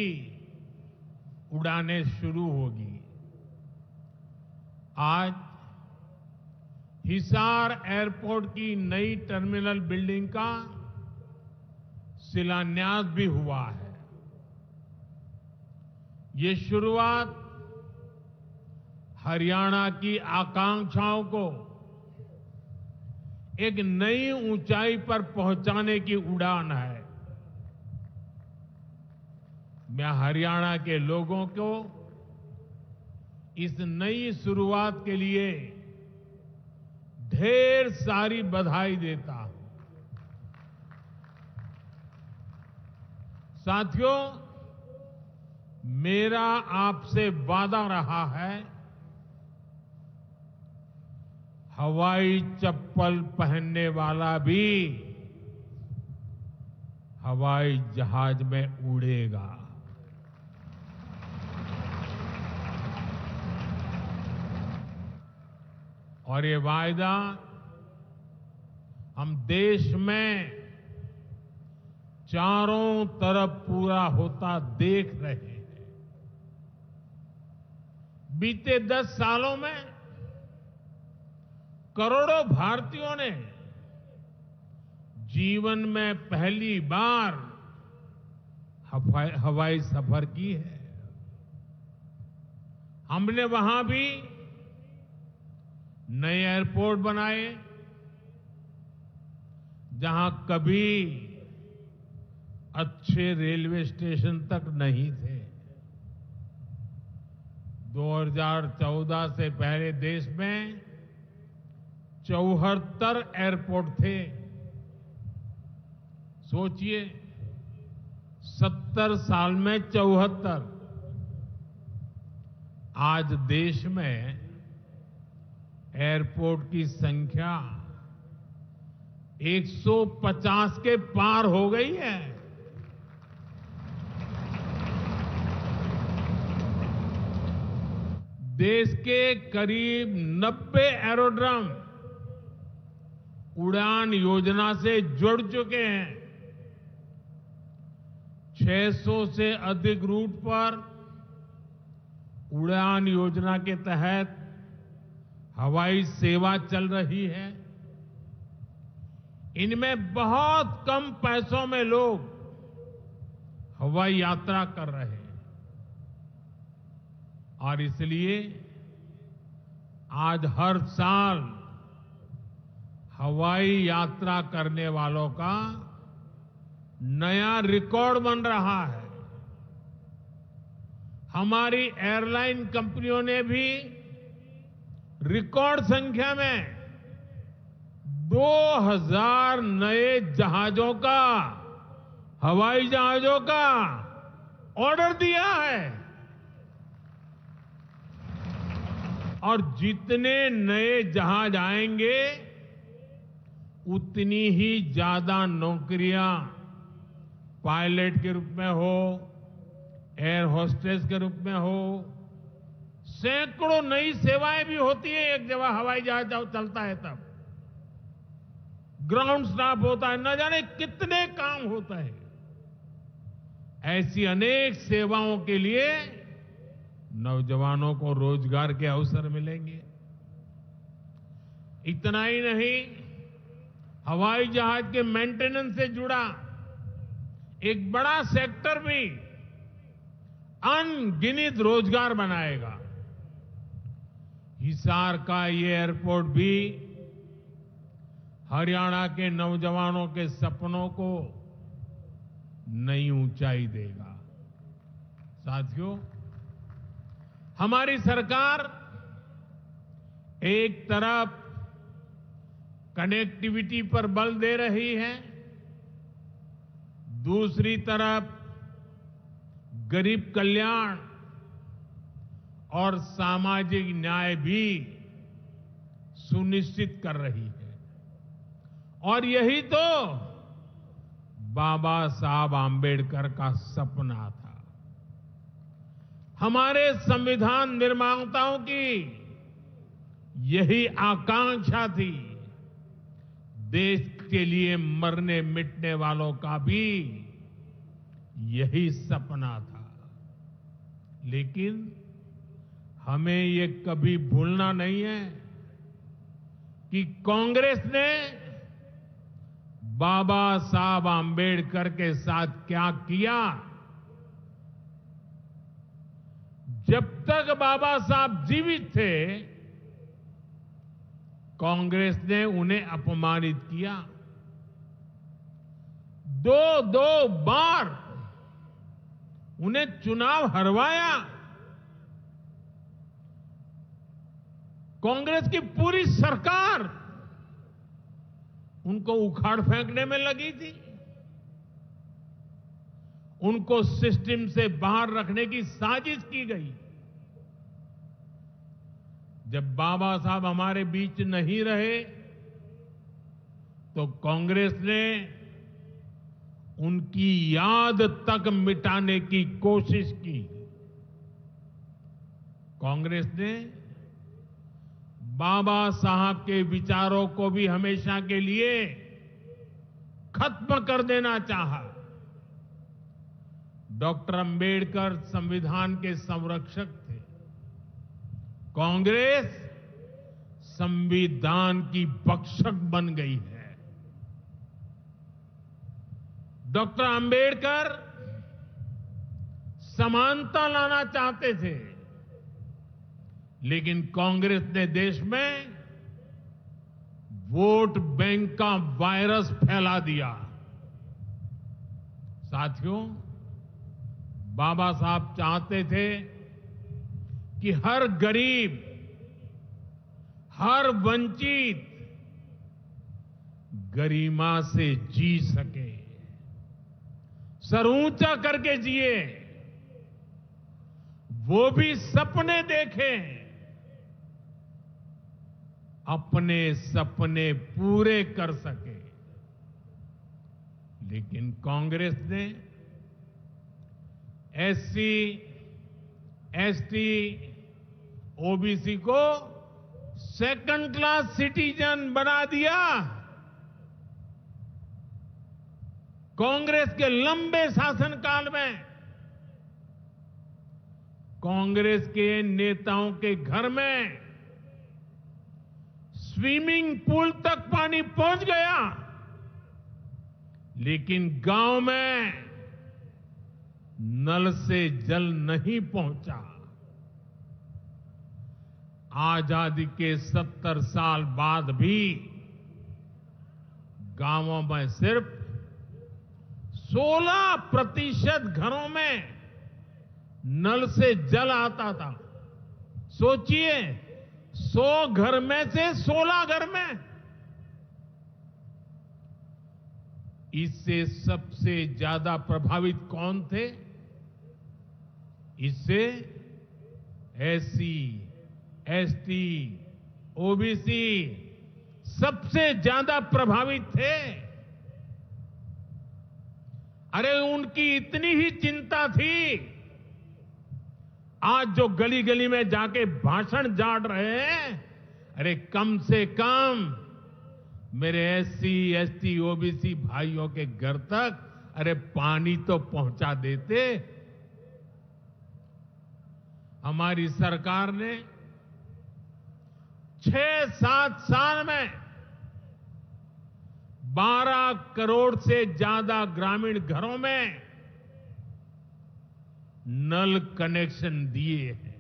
उड़ानें शुरू होगी। आज हिसार एयरपोर्ट की नई टर्मिनल बिल्डिंग का शिलान्यास भी हुआ है। ये शुरुआत हरियाणा की आकांक्षाओं को एक नई ऊंचाई पर पहुंचाने की उड़ान है। मैं हरियाणा के लोगों को इस नई शुरुआत के लिए ढेर सारी बधाई देता हूं। साथियों, मेरा आपसे वादा रहा है, हवाई चप्पल पहनने वाला भी हवाई जहाज में उड़ेगा। और ये वायदा हम देश में चारों तरफ पूरा होता देख रहे हैं। बीते 10 सालों में करोड़ों भारतीयों ने जीवन में पहली बार हवाई सफर की है। हमने वहां भी नए एयरपोर्ट बनाए जहां कभी अच्छे रेलवे स्टेशन तक नहीं थे। 2014 से पहले देश में 74 एयरपोर्ट थे। सोचिए, 70 साल में 74। आज देश में एयरपोर्ट की संख्या 150 के पार हो गई है। देश के करीब 90 एरोड्रम उड़ान योजना से जुड़ चुके हैं। 600 से अधिक रूट पर उड़ान योजना के तहत हवाई सेवा चल रही है। इनमें बहुत कम पैसों में लोग हवाई यात्रा कर रहे हैं और इसलिए आज हर साल हवाई यात्रा करने वालों का नया रिकॉर्ड बन रहा है। हमारी एयरलाइन कंपनियों ने भी रिकॉर्ड संख्या में 2000 नए जहाजों का, हवाई जहाजों का ऑर्डर दिया है। और जितने नए जहाज आएंगे उतनी ही ज्यादा नौकरियां पायलट के रूप में हो, एयर होस्टेस के रूप में हो, सैकड़ों नई सेवाएं भी होती है। एक जगह हवाई जहाज चलता है तब ग्राउंड स्टाफ होता है, न जाने कितने काम होता है। ऐसी अनेक सेवाओं के लिए नौजवानों को रोजगार के अवसर मिलेंगे। इतना ही नहीं, हवाई जहाज के मेंटेनेंस से जुड़ा एक बड़ा सेक्टर भी अनगिनत रोजगार बनाएगा। हिसार का ये एयरपोर्ट भी हरियाणा के नौजवानों के सपनों को नई ऊंचाई देगा। साथियों, हमारी सरकार एक तरफ कनेक्टिविटी पर बल दे रही है, दूसरी तरफ गरीब कल्याण और सामाजिक न्याय भी सुनिश्चित कर रही है। और यही तो बाबा साहब आंबेडकर का सपना था। हमारे संविधान निर्माताओं की यही आकांक्षा थी देश के लिए मरने मिटने वालों का भी यही सपना था। लेकिन हमें ये कभी भूलना नहीं है कि कांग्रेस ने बाबा साहब आंबेडकर के साथ क्या किया। जब तक बाबा साहब जीवित थे कांग्रेस ने उन्हें अपमानित किया। दो बार उन्हें चुनाव हरवाया। कांग्रेस की पूरी सरकार उनको उखाड़ फेंकने में लगी थी। उनको सिस्टम से बाहर रखने की साजिश की गई। जब बाबा साहब हमारे बीच नहीं रहे तो कांग्रेस ने उनकी याद तक मिटाने की कोशिश की। कांग्रेस ने बाबा साहब के विचारों को भी हमेशा के लिए खत्म कर देना चाहा। डॉक्टर अंबेडकर संविधान के संरक्षक थे। कांग्रेस संविधान की भक्षक बन गई है। डॉक्टर अंबेडकर समानता लाना चाहते थे, लेकिन कांग्रेस ने देश में वोट बैंक का वायरस फैला दिया। साथियों, बाबा साहब चाहते थे कि हर गरीब, हर वंचित गरिमा से जी सके, सर ऊंचा करके जिए, वो भी सपने देखें, अपने सपने पूरे कर सके। लेकिन कांग्रेस ने एससी, एसटी, ओबीसी को सेकंड क्लास सिटीजन बना दिया। कांग्रेस के लंबे शासनकाल में कांग्रेस के नेताओं के घर में स्विमिंग पूल तक पानी पहुंच गया, लेकिन गांव में नल से जल नहीं पहुंचा। आजादी के 70 साल बाद भी गांवों में सिर्फ 16% घरों में नल से जल आता था। सोचिए, 100 घर में से 16 घर में। इससे सबसे ज्यादा प्रभावित कौन थे? इससे एससी, एसटी, ओबीसी सबसे ज्यादा प्रभावित थे। अरे उनकी इतनी ही चिंता थी, आज जो गली गली में जाके भाषण झाड़ रहे हैं, अरे कम से कम मेरे एससी, एसटी, ओबीसी भाइयों के घर तक अरे पानी तो पहुंचा देते। हमारी सरकार ने 6-7 साल में 12 करोड़ से ज्यादा ग्रामीण घरों में नल कनेक्शन दिए हैं।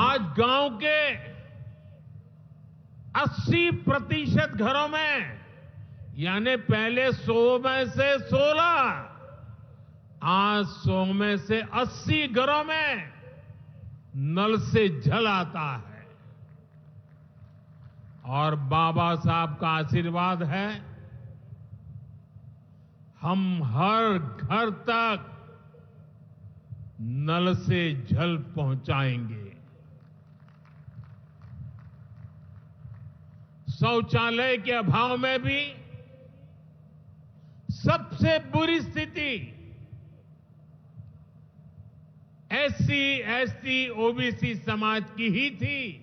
आज गांव के 80% घरों में, यानी पहले 100 में से 16, आज 100 में से 80 घरों में नल से जल आता है। और बाबा साहब का आशीर्वाद है, हम हर घर तक नल से जल पहुंचाएंगे। शौचालय के अभाव में भी सबसे बुरी स्थिति एससी, एसटी, ओबीसी समाज की ही थी।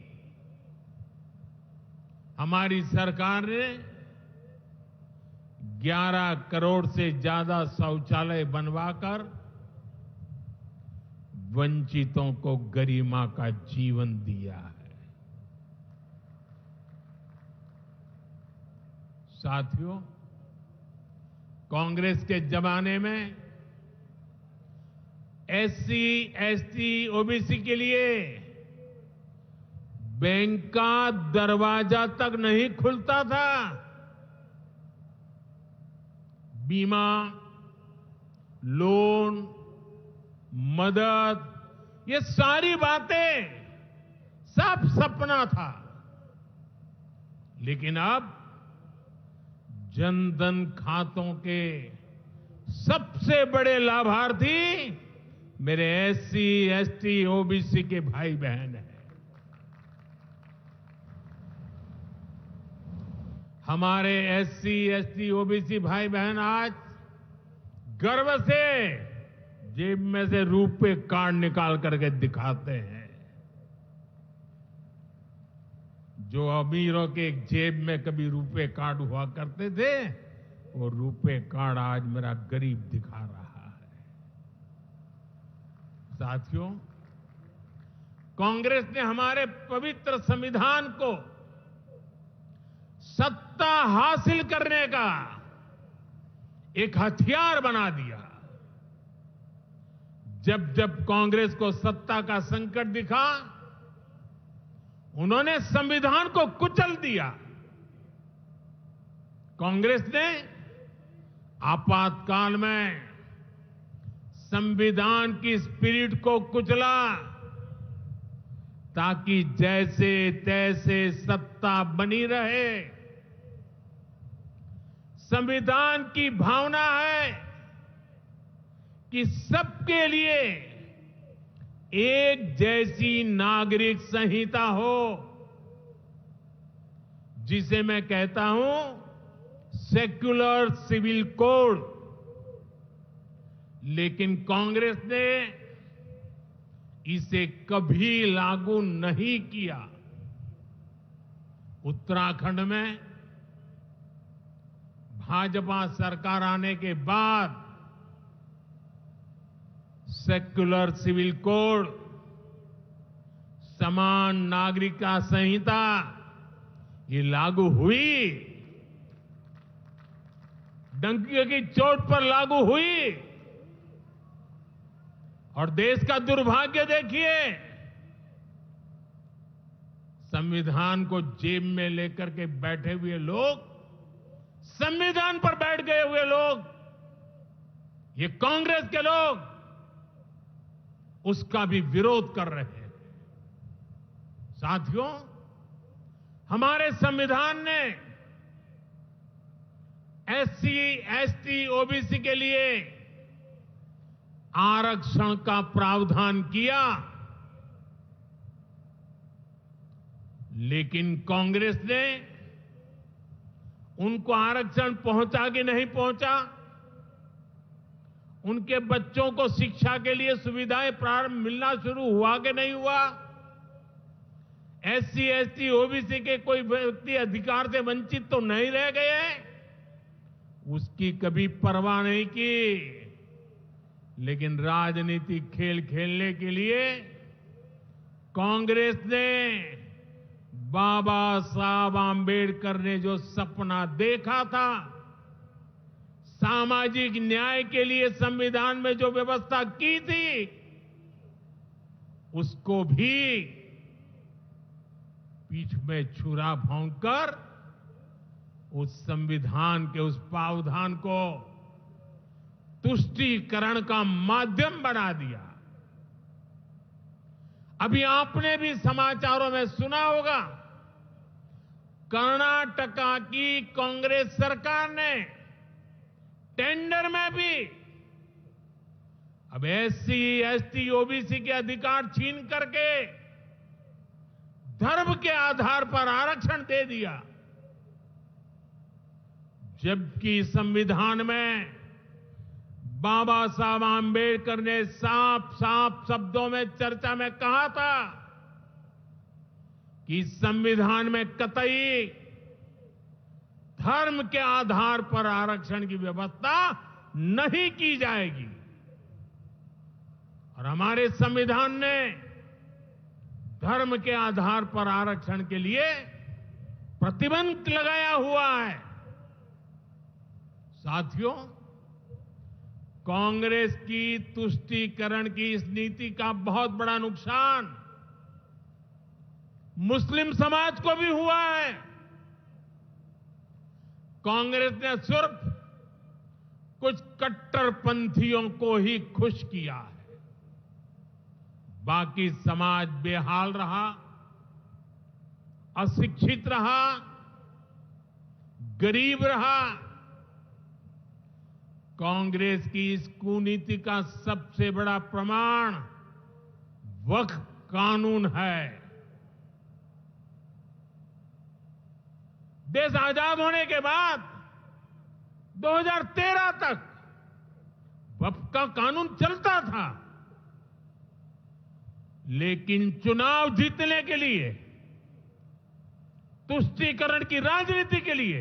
हमारी सरकार ने 11 करोड़ से ज्यादा शौचालय बनवाकर वंचितों को गरिमा का जीवन दिया है। साथियों, कांग्रेस के जमाने में एससी, एसटी, ओबीसी के लिए बैंक का दरवाजा तक नहीं खुलता था। बीमा, लोन, मदद, ये सारी बातें सब सपना था। लेकिन अब जनधन खातों के सबसे बड़े लाभार्थी मेरे एससी, एसटी, ओबीसी के भाई बहन हैं। हमारे एससी, एसटी, ओबीसी भाई बहन आज गर्व से जेब में से रुपए कार्ड निकाल करके दिखाते हैं। जो अमीरों के जेब में कभी रुपए कार्ड हुआ करते थे, वो रुपए कार्ड आज मेरा गरीब दिखा रहा है। साथियों, कांग्रेस ने हमारे पवित्र संविधान को सत्ता हासिल करने का एक हथियार बना दिया। जब जब कांग्रेस को सत्ता का संकट दिखा, उन्होंने संविधान को कुचल दिया। कांग्रेस ने आपातकाल में संविधान की स्पिरिट को कुचला, ताकि जैसे तैसे सत्ता बनी रहे। संविधान की भावना है कि सबके लिए एक जैसी नागरिक संहिता हो, जिसे मैं कहता हूं सेक्युलर सिविल कोड। लेकिन कांग्रेस ने इसे कभी लागू नहीं किया। उत्तराखंड में भाजपा सरकार आने के बाद सेक्युलर सिविल कोड, समान नागरिकता संहिता, ये लागू हुई। डंकी की चोट पर लागू हुई। और देश का दुर्भाग्य देखिए, संविधान को जेब में लेकर के बैठे हुए लोग, संविधान पर बैठ गए हुए लोग, ये कांग्रेस के लोग उसका भी विरोध कर रहे हैं। साथियों, हमारे संविधान ने एससी, एसटी, ओबीसी के लिए आरक्षण का प्रावधान किया, लेकिन कांग्रेस ने उनको आरक्षण पहुंचा कि नहीं पहुंचा, उनके बच्चों को शिक्षा के लिए सुविधाएं प्रारंभ मिलना शुरू हुआ कि नहीं हुआ, एससी, एसटी, ओबीसी के कोई व्यक्ति अधिकार से वंचित तो नहीं रह गए, उसकी कभी परवाह नहीं की। लेकिन राजनीतिक खेल खेलने के लिए कांग्रेस ने, बाबा साहब आंबेडकर ने जो सपना देखा था, सामाजिक न्याय के लिए संविधान में जो व्यवस्था की थी, उसको भी पीठ में छुरा भोंककर उस संविधान के उस प्रावधान को तुष्टीकरण का माध्यम बना दिया। अभी आपने भी समाचारों में सुना होगा, कर्नाटका की कांग्रेस सरकार ने टेंडर में भी अब एससी, एसटी, ओबीसी के अधिकार छीन करके धर्म के आधार पर आरक्षण दे दिया, जबकि संविधान में बाबा साहब आम्बेडकर ने साफ साफ शब्दों में चर्चा में कहा था कि संविधान में कतई धर्म के आधार पर आरक्षण की व्यवस्था नहीं की जाएगी। और हमारे संविधान ने धर्म के आधार पर आरक्षण के लिए प्रतिबंध लगाया हुआ है। साथियों, कांग्रेस की तुष्टीकरण की इस नीति का बहुत बड़ा नुकसान मुस्लिम समाज को भी हुआ है। कांग्रेस ने सिर्फ कुछ कट्टरपंथियों को ही खुश किया है, बाकी समाज बेहाल रहा, अशिक्षित रहा, गरीब रहा। कांग्रेस की इस कुनीति का सबसे बड़ा प्रमाण वक्फ कानून है। देश आजाद होने के बाद 2013 तक वक्फ का कानून चलता था, लेकिन चुनाव जीतने के लिए, तुष्टीकरण की राजनीति के लिए,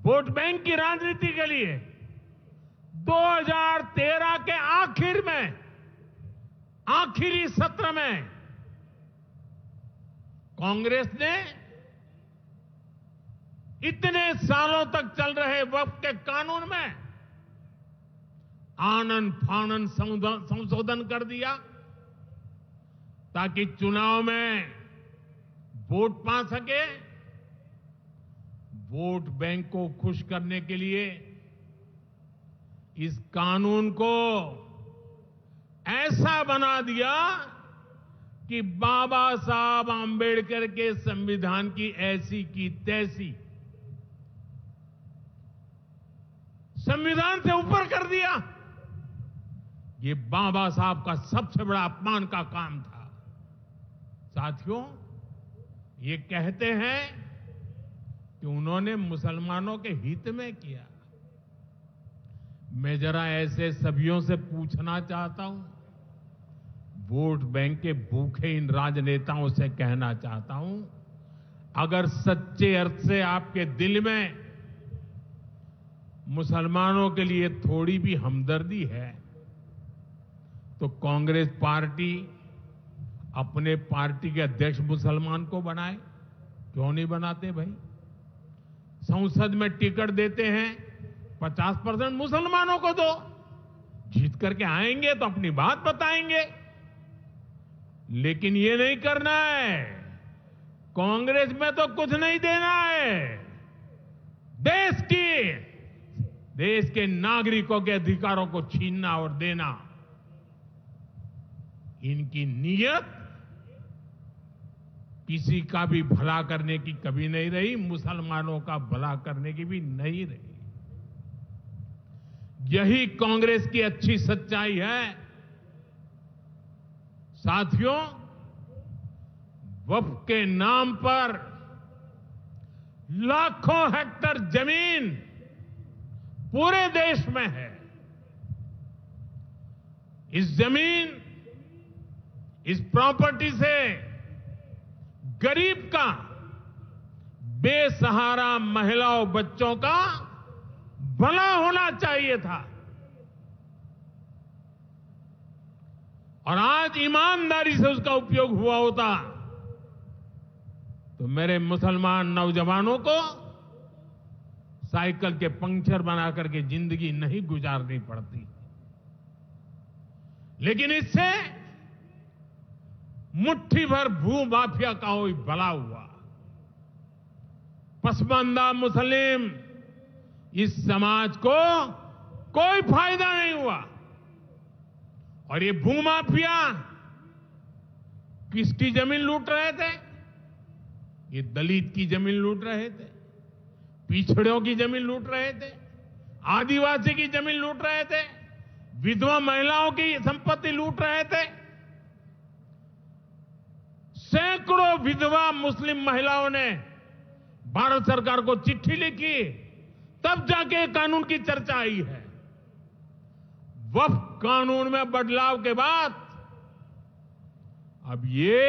वोट बैंक की राजनीति के लिए 2013 के आखिर में, आखिरी सत्र में कांग्रेस ने इतने सालों तक चल रहे वक्फ के कानून में आनन फानन संशोधन कर दिया ताकि चुनाव में वोट पा सके। वोट बैंक को खुश करने के लिए इस कानून को ऐसा बना दिया कि बाबा साहब आम्बेडकर के संविधान की ऐसी की तैसी संविधान से ऊपर कर दिया। ये बाबा साहब का सबसे बड़ा अपमान का काम था। साथियों, ये कहते हैं कि उन्होंने मुसलमानों के हित में किया। मैं जरा ऐसे सभियों से पूछना चाहता हूं, वोट बैंक के भूखे इन राजनेताओं से कहना चाहता हूं, अगर सच्चे अर्थ से आपके दिल में मुसलमानों के लिए थोड़ी भी हमदर्दी है तो कांग्रेस पार्टी अपने पार्टी के अध्यक्ष मुसलमान को बनाए। क्यों नहीं बनाते भाई? संसद में टिकट देते हैं 50% मुसलमानों को दो, जीत करके आएंगे तो अपनी बात बताएंगे। लेकिन ये नहीं करना है। कांग्रेस में तो कुछ नहीं देना है। देश के नागरिकों के अधिकारों को छीनना और देना, इनकी नीयत किसी का भी भला करने की कभी नहीं रही, मुसलमानों का भला करने की भी नहीं रही। यही कांग्रेस की अच्छी सच्चाई है। साथियों, वक्फ के नाम पर लाखों हेक्टेयर जमीन पूरे देश में है। इस जमीन, इस प्रॉपर्टी से गरीब का, बेसहारा महिलाओं बच्चों का भला होना चाहिए था। और आज ईमानदारी से उसका उपयोग हुआ होता तो मेरे मुसलमान नौजवानों को साइकिल के पंक्चर बना करके जिंदगी नहीं गुजारनी पड़ती। लेकिन इससे मुट्ठी भर भू माफिया का कोई भला हुआ। पसमानदा मुस्लिम इस समाज को कोई फायदा नहीं हुआ। और ये भूमाफिया किसकी जमीन लूट रहे थे? ये दलित की जमीन लूट रहे थे, पिछड़ों की जमीन लूट रहे थे, आदिवासी की जमीन लूट रहे थे, विधवा महिलाओं की संपत्ति लूट रहे थे। सैकड़ों विधवा मुस्लिम महिलाओं ने भारत सरकार को चिट्ठी लिखी, तब जाके कानून की चर्चा आई है। वक्फ कानून में बदलाव के बाद अब ये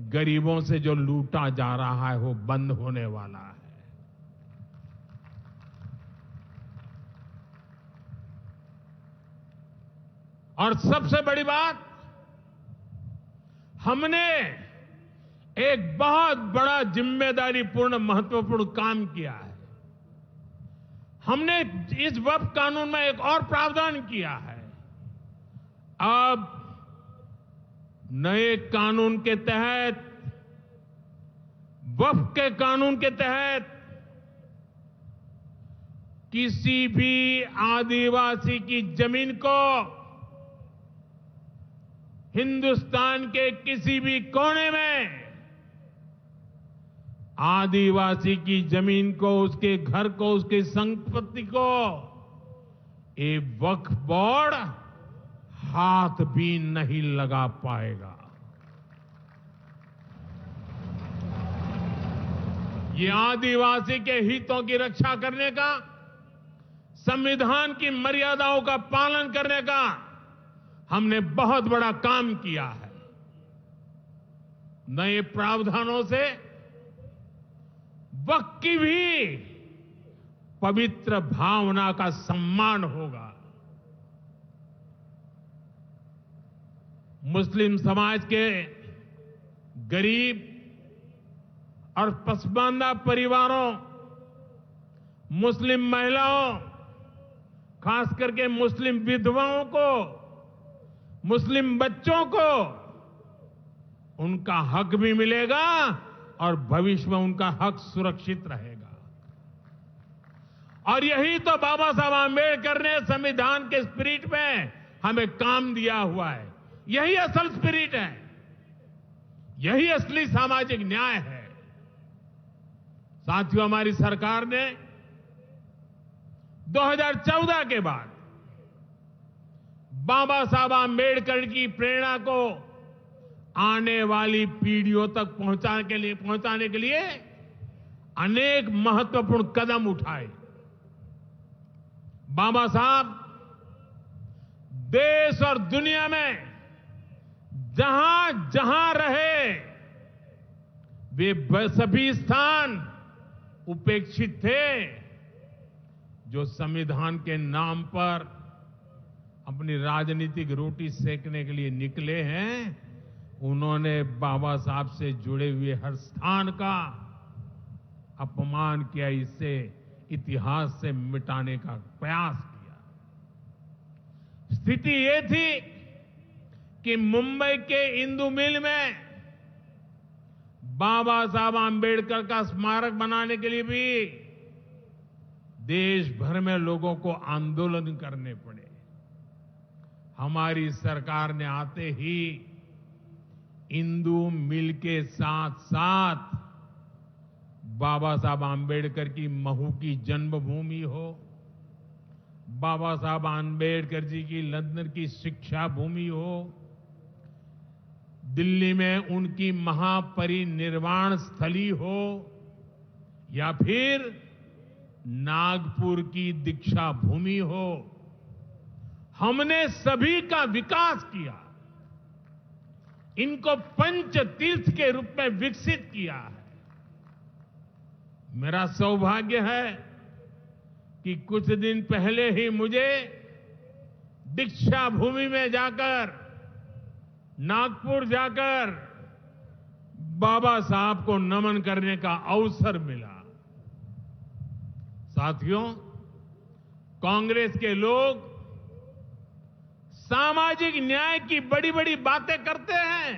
गरीबों से जो लूटा जा रहा है वो बंद होने वाला है। और सबसे बड़ी बात, हमने एक बहुत बड़ा जिम्मेदारीपूर्ण महत्वपूर्ण काम किया है। हमने इस वक्फ कानून में एक और प्रावधान किया है। अब नए कानून के तहत, वक्फ के कानून के तहत किसी भी आदिवासी की जमीन को हिंदुस्तान के किसी भी कोने में आदिवासी की जमीन को, उसके घर को, उसकी संपत्ति को ये वक्फ बोर्ड हाथ भी नहीं लगा पाएगा। ये आदिवासी के हितों की रक्षा करने का, संविधान की मर्यादाओं का पालन करने का हमने बहुत बड़ा काम किया है। नए प्रावधानों से वक्फ की भी पवित्र भावना का सम्मान होगा। मुस्लिम समाज के गरीब और पसमानदा परिवारों, मुस्लिम महिलाओं, खास करके मुस्लिम विधवाओं को, मुस्लिम बच्चों को उनका हक भी मिलेगा और भविष्य में उनका हक सुरक्षित रहेगा। और यही तो बाबा साहब आंबेडकर ने संविधान के स्पिरिट में हमें काम दिया हुआ है। यही असल स्पिरिट है, यही असली सामाजिक न्याय है। साथियों, हमारी सरकार ने 2014 के बाद बाबा साहब आंबेडकर की प्रेरणा को आने वाली पीढ़ियों तक पहुंचाने के लिए अनेक महत्वपूर्ण कदम उठाए। बाबा साहब देश और दुनिया में जहां जहां रहे, वे सभी स्थान उपेक्षित थे। जो संविधान के नाम पर अपनी राजनीतिक रोटी सेकने के लिए निकले हैं, उन्होंने बाबा साहब से जुड़े हुए हर स्थान का अपमान किया, इसे इतिहास से मिटाने का प्रयास किया। स्थिति ये थी कि मुंबई के इंदु मिल में बाबा साहब आंबेडकर का स्मारक बनाने के लिए भी देश भर में लोगों को आंदोलन करने पड़े। हमारी सरकार ने आते ही इंदु मिल के साथ साथ बाबा साहब आंबेडकर की महू की जन्मभूमि हो, बाबा साहब आंबेडकर जी की लंदन की शिक्षा भूमि हो, दिल्ली में उनकी महापरिनिर्वाण स्थली हो, या फिर नागपुर की दीक्षा भूमि हो, हमने सभी का विकास किया। इनको पंच तीर्थ के रूप में विकसित किया है। मेरा सौभाग्य है कि कुछ दिन पहले ही मुझे दीक्षा भूमि में जाकर, नागपुर जाकर बाबा साहब को नमन करने का अवसर मिला। साथियों, कांग्रेस के लोग सामाजिक न्याय की बड़ी बड़ी बातें करते हैं,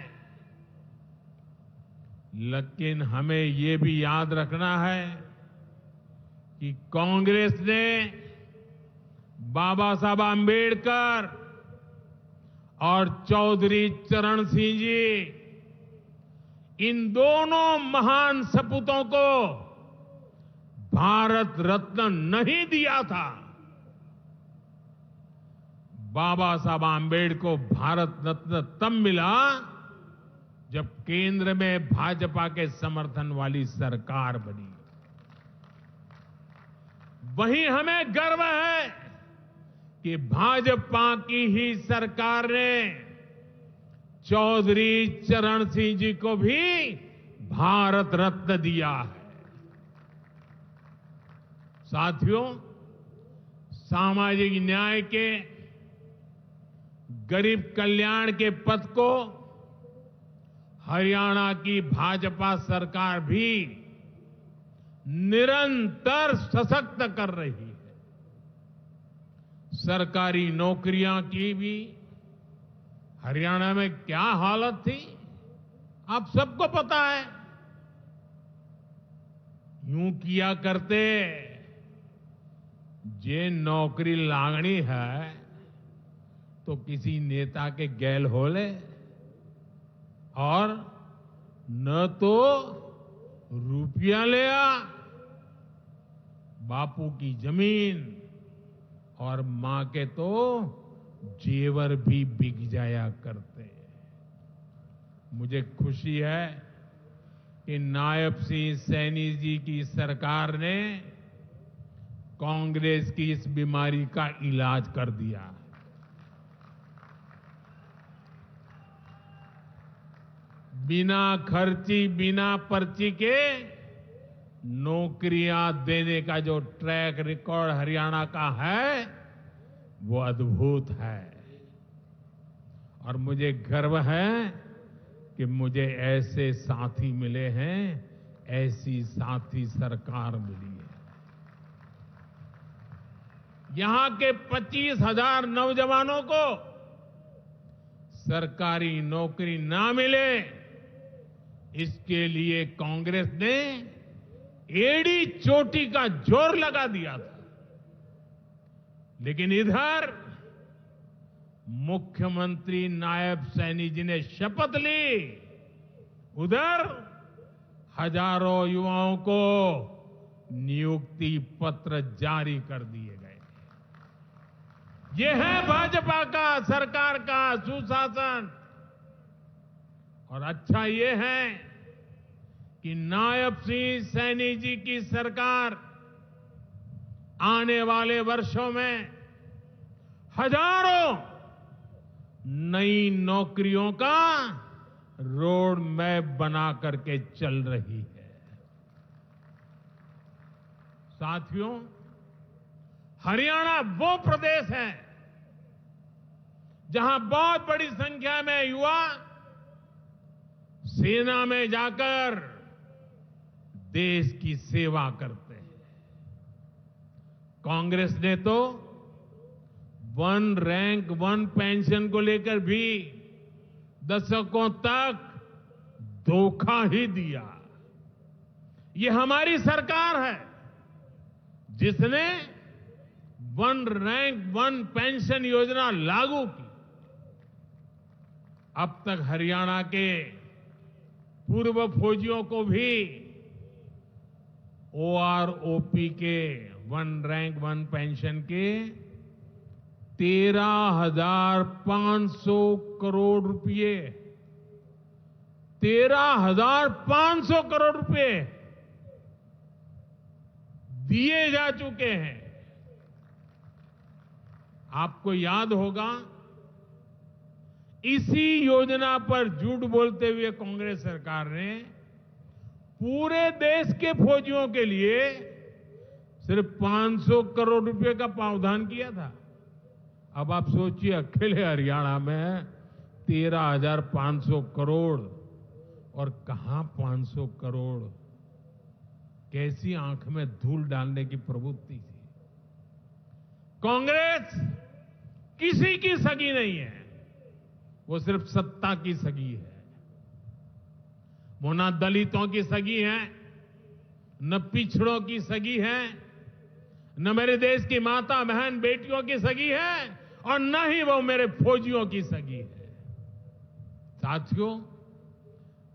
लेकिन हमें ये भी याद रखना है कि कांग्रेस ने बाबा साहब आंबेडकर और चौधरी चरण सिंह जी, इन दोनों महान सपूतों को भारत रत्न नहीं दिया था। बाबा साहब आंबेडकर को भारत रत्न तब मिला जब केंद्र में भाजपा के समर्थन वाली सरकार बनी। वहीं हमें गर्व है कि भाजपा की ही सरकार ने चौधरी चरण सिंह जी को भी भारत रत्न दिया है। साथियों, सामाजिक न्याय के, गरीब कल्याण के पथ को हरियाणा की भाजपा सरकार भी निरंतर सशक्त कर रही है। सरकारी नौकरियां की भी हरियाणा में क्या हालत थी, आप सबको पता है। यूं किया करते, जे नौकरी लागनी है तो किसी नेता के गैल हो ले, और न तो रुपया ले आ, बापू की जमीन और मां के तो जेवर भी बिक जाया करते। मुझे खुशी है कि नायब सिंह सैनी जी की सरकार ने कांग्रेस की इस बीमारी का इलाज कर दिया। बिना खर्ची, बिना पर्ची के नौकरियां देने का जो ट्रैक रिकॉर्ड हरियाणा का है, वो अद्भुत है। और मुझे गर्व है कि मुझे ऐसे साथी मिले हैं, ऐसी साथी सरकार मिली है। यहां के 25,000 नौजवानों को सरकारी नौकरी ना मिले, इसके लिए कांग्रेस ने एड़ी चोटी का जोर लगा दिया था। लेकिन इधर मुख्यमंत्री नायब सैनी जी ने शपथ ली, उधर हजारों युवाओं को नियुक्ति पत्र जारी कर दिए गए। यह है भाजपा का, सरकार का सुशासन। और अच्छा ये है कि नायब सिंह सैनी जी की सरकार आने वाले वर्षों में हजारों नई नौकरियों का रोड मैप बना करके चल रही है। साथियों, हरियाणा वो प्रदेश है जहां बहुत बड़ी संख्या में युवा सेना में जाकर देश की सेवा करते हैं। कांग्रेस ने तो वन रैंक वन पेंशन को लेकर भी दशकों तक धोखा ही दिया। ये हमारी सरकार है जिसने वन रैंक वन पेंशन योजना लागू की। अब तक हरियाणा के पूर्व फौजियों को भी OROP के वन रैंक वन पेंशन के 13,500 करोड़ रुपए, 13,500 करोड़ रुपए दिए जा चुके हैं। आपको याद होगा, इसी योजना पर झूठ बोलते हुए कांग्रेस सरकार ने पूरे देश के फौजियों के लिए सिर्फ 500 करोड़ रुपए का प्रावधान किया था। अब आप सोचिए, अकेले हरियाणा में 13,500 करोड़, और कहां 500 करोड़, कैसी आंख में धूल डालने की प्रवृत्ति थी। कांग्रेस किसी की सगी नहीं है, वो सिर्फ सत्ता की सगी है। वो ना दलितों की सगी है, न पिछड़ों की सगी है, न मेरे देश की माता बहन बेटियों की सगी है, और न ही वो मेरे फौजियों की सगी है। साथियों,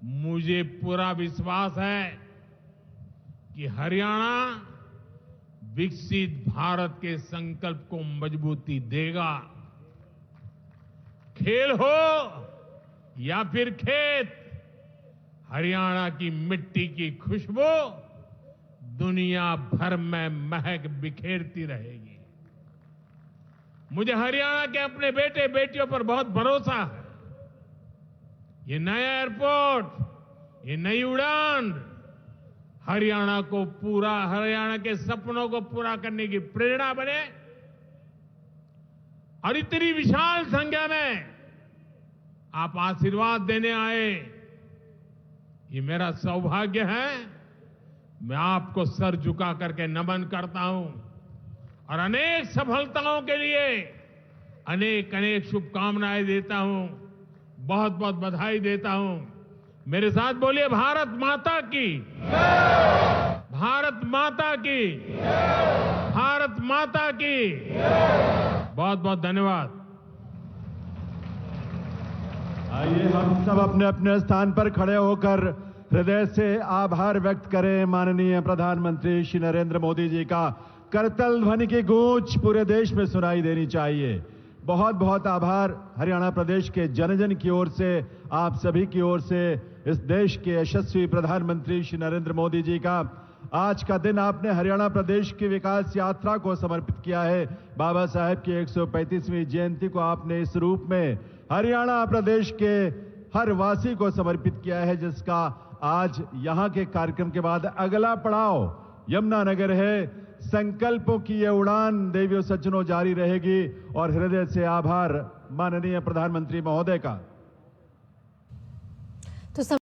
मुझे पूरा विश्वास है कि हरियाणा विकसित भारत के संकल्प को मजबूती देगा। खेल हो या फिर खेत, हरियाणा की मिट्टी की खुशबू दुनिया भर में महक बिखेरती रहेगी। मुझे हरियाणा के अपने बेटे बेटियों पर बहुत भरोसा है। ये नया एयरपोर्ट, ये नई उड़ान हरियाणा के सपनों को पूरा करने की प्रेरणा बने और इतनी विशाल संख्या में आप आशीर्वाद देने आए, ये मेरा सौभाग्य है। मैं आपको सर झुका करके नमन करता हूं और अनेक सफलताओं के लिए अनेक अनेक शुभकामनाएं देता हूं, बहुत बहुत बधाई देता हूं। मेरे साथ बोलिए भारत माता की, भारत माता की, भारत माता की। बहुत बहुत धन्यवाद। आइए हम सब अपने अपने स्थान पर खड़े होकर हृदय से आभार व्यक्त करें माननीय प्रधानमंत्री श्री नरेंद्र मोदी जी का। करतल ध्वनि की गूंज पूरे देश में सुनाई देनी चाहिए। बहुत बहुत आभार हरियाणा प्रदेश के जन जन की ओर से, आप सभी की ओर से, इस देश के यशस्वी प्रधानमंत्री श्री नरेंद्र मोदी जी का। आज का दिन आपने हरियाणा प्रदेश की विकास यात्रा को समर्पित किया है। बाबा साहेब की 135वीं जयंती को आपने इस रूप में हरियाणा प्रदेश के हर वासी को समर्पित किया है, जिसका आज यहां के कार्यक्रम के बाद अगला पड़ाव यमुनानगर है। संकल्पों की यह उड़ान देवियों सज्जनों जारी रहेगी और हृदय से आभार माननीय प्रधानमंत्री महोदय का।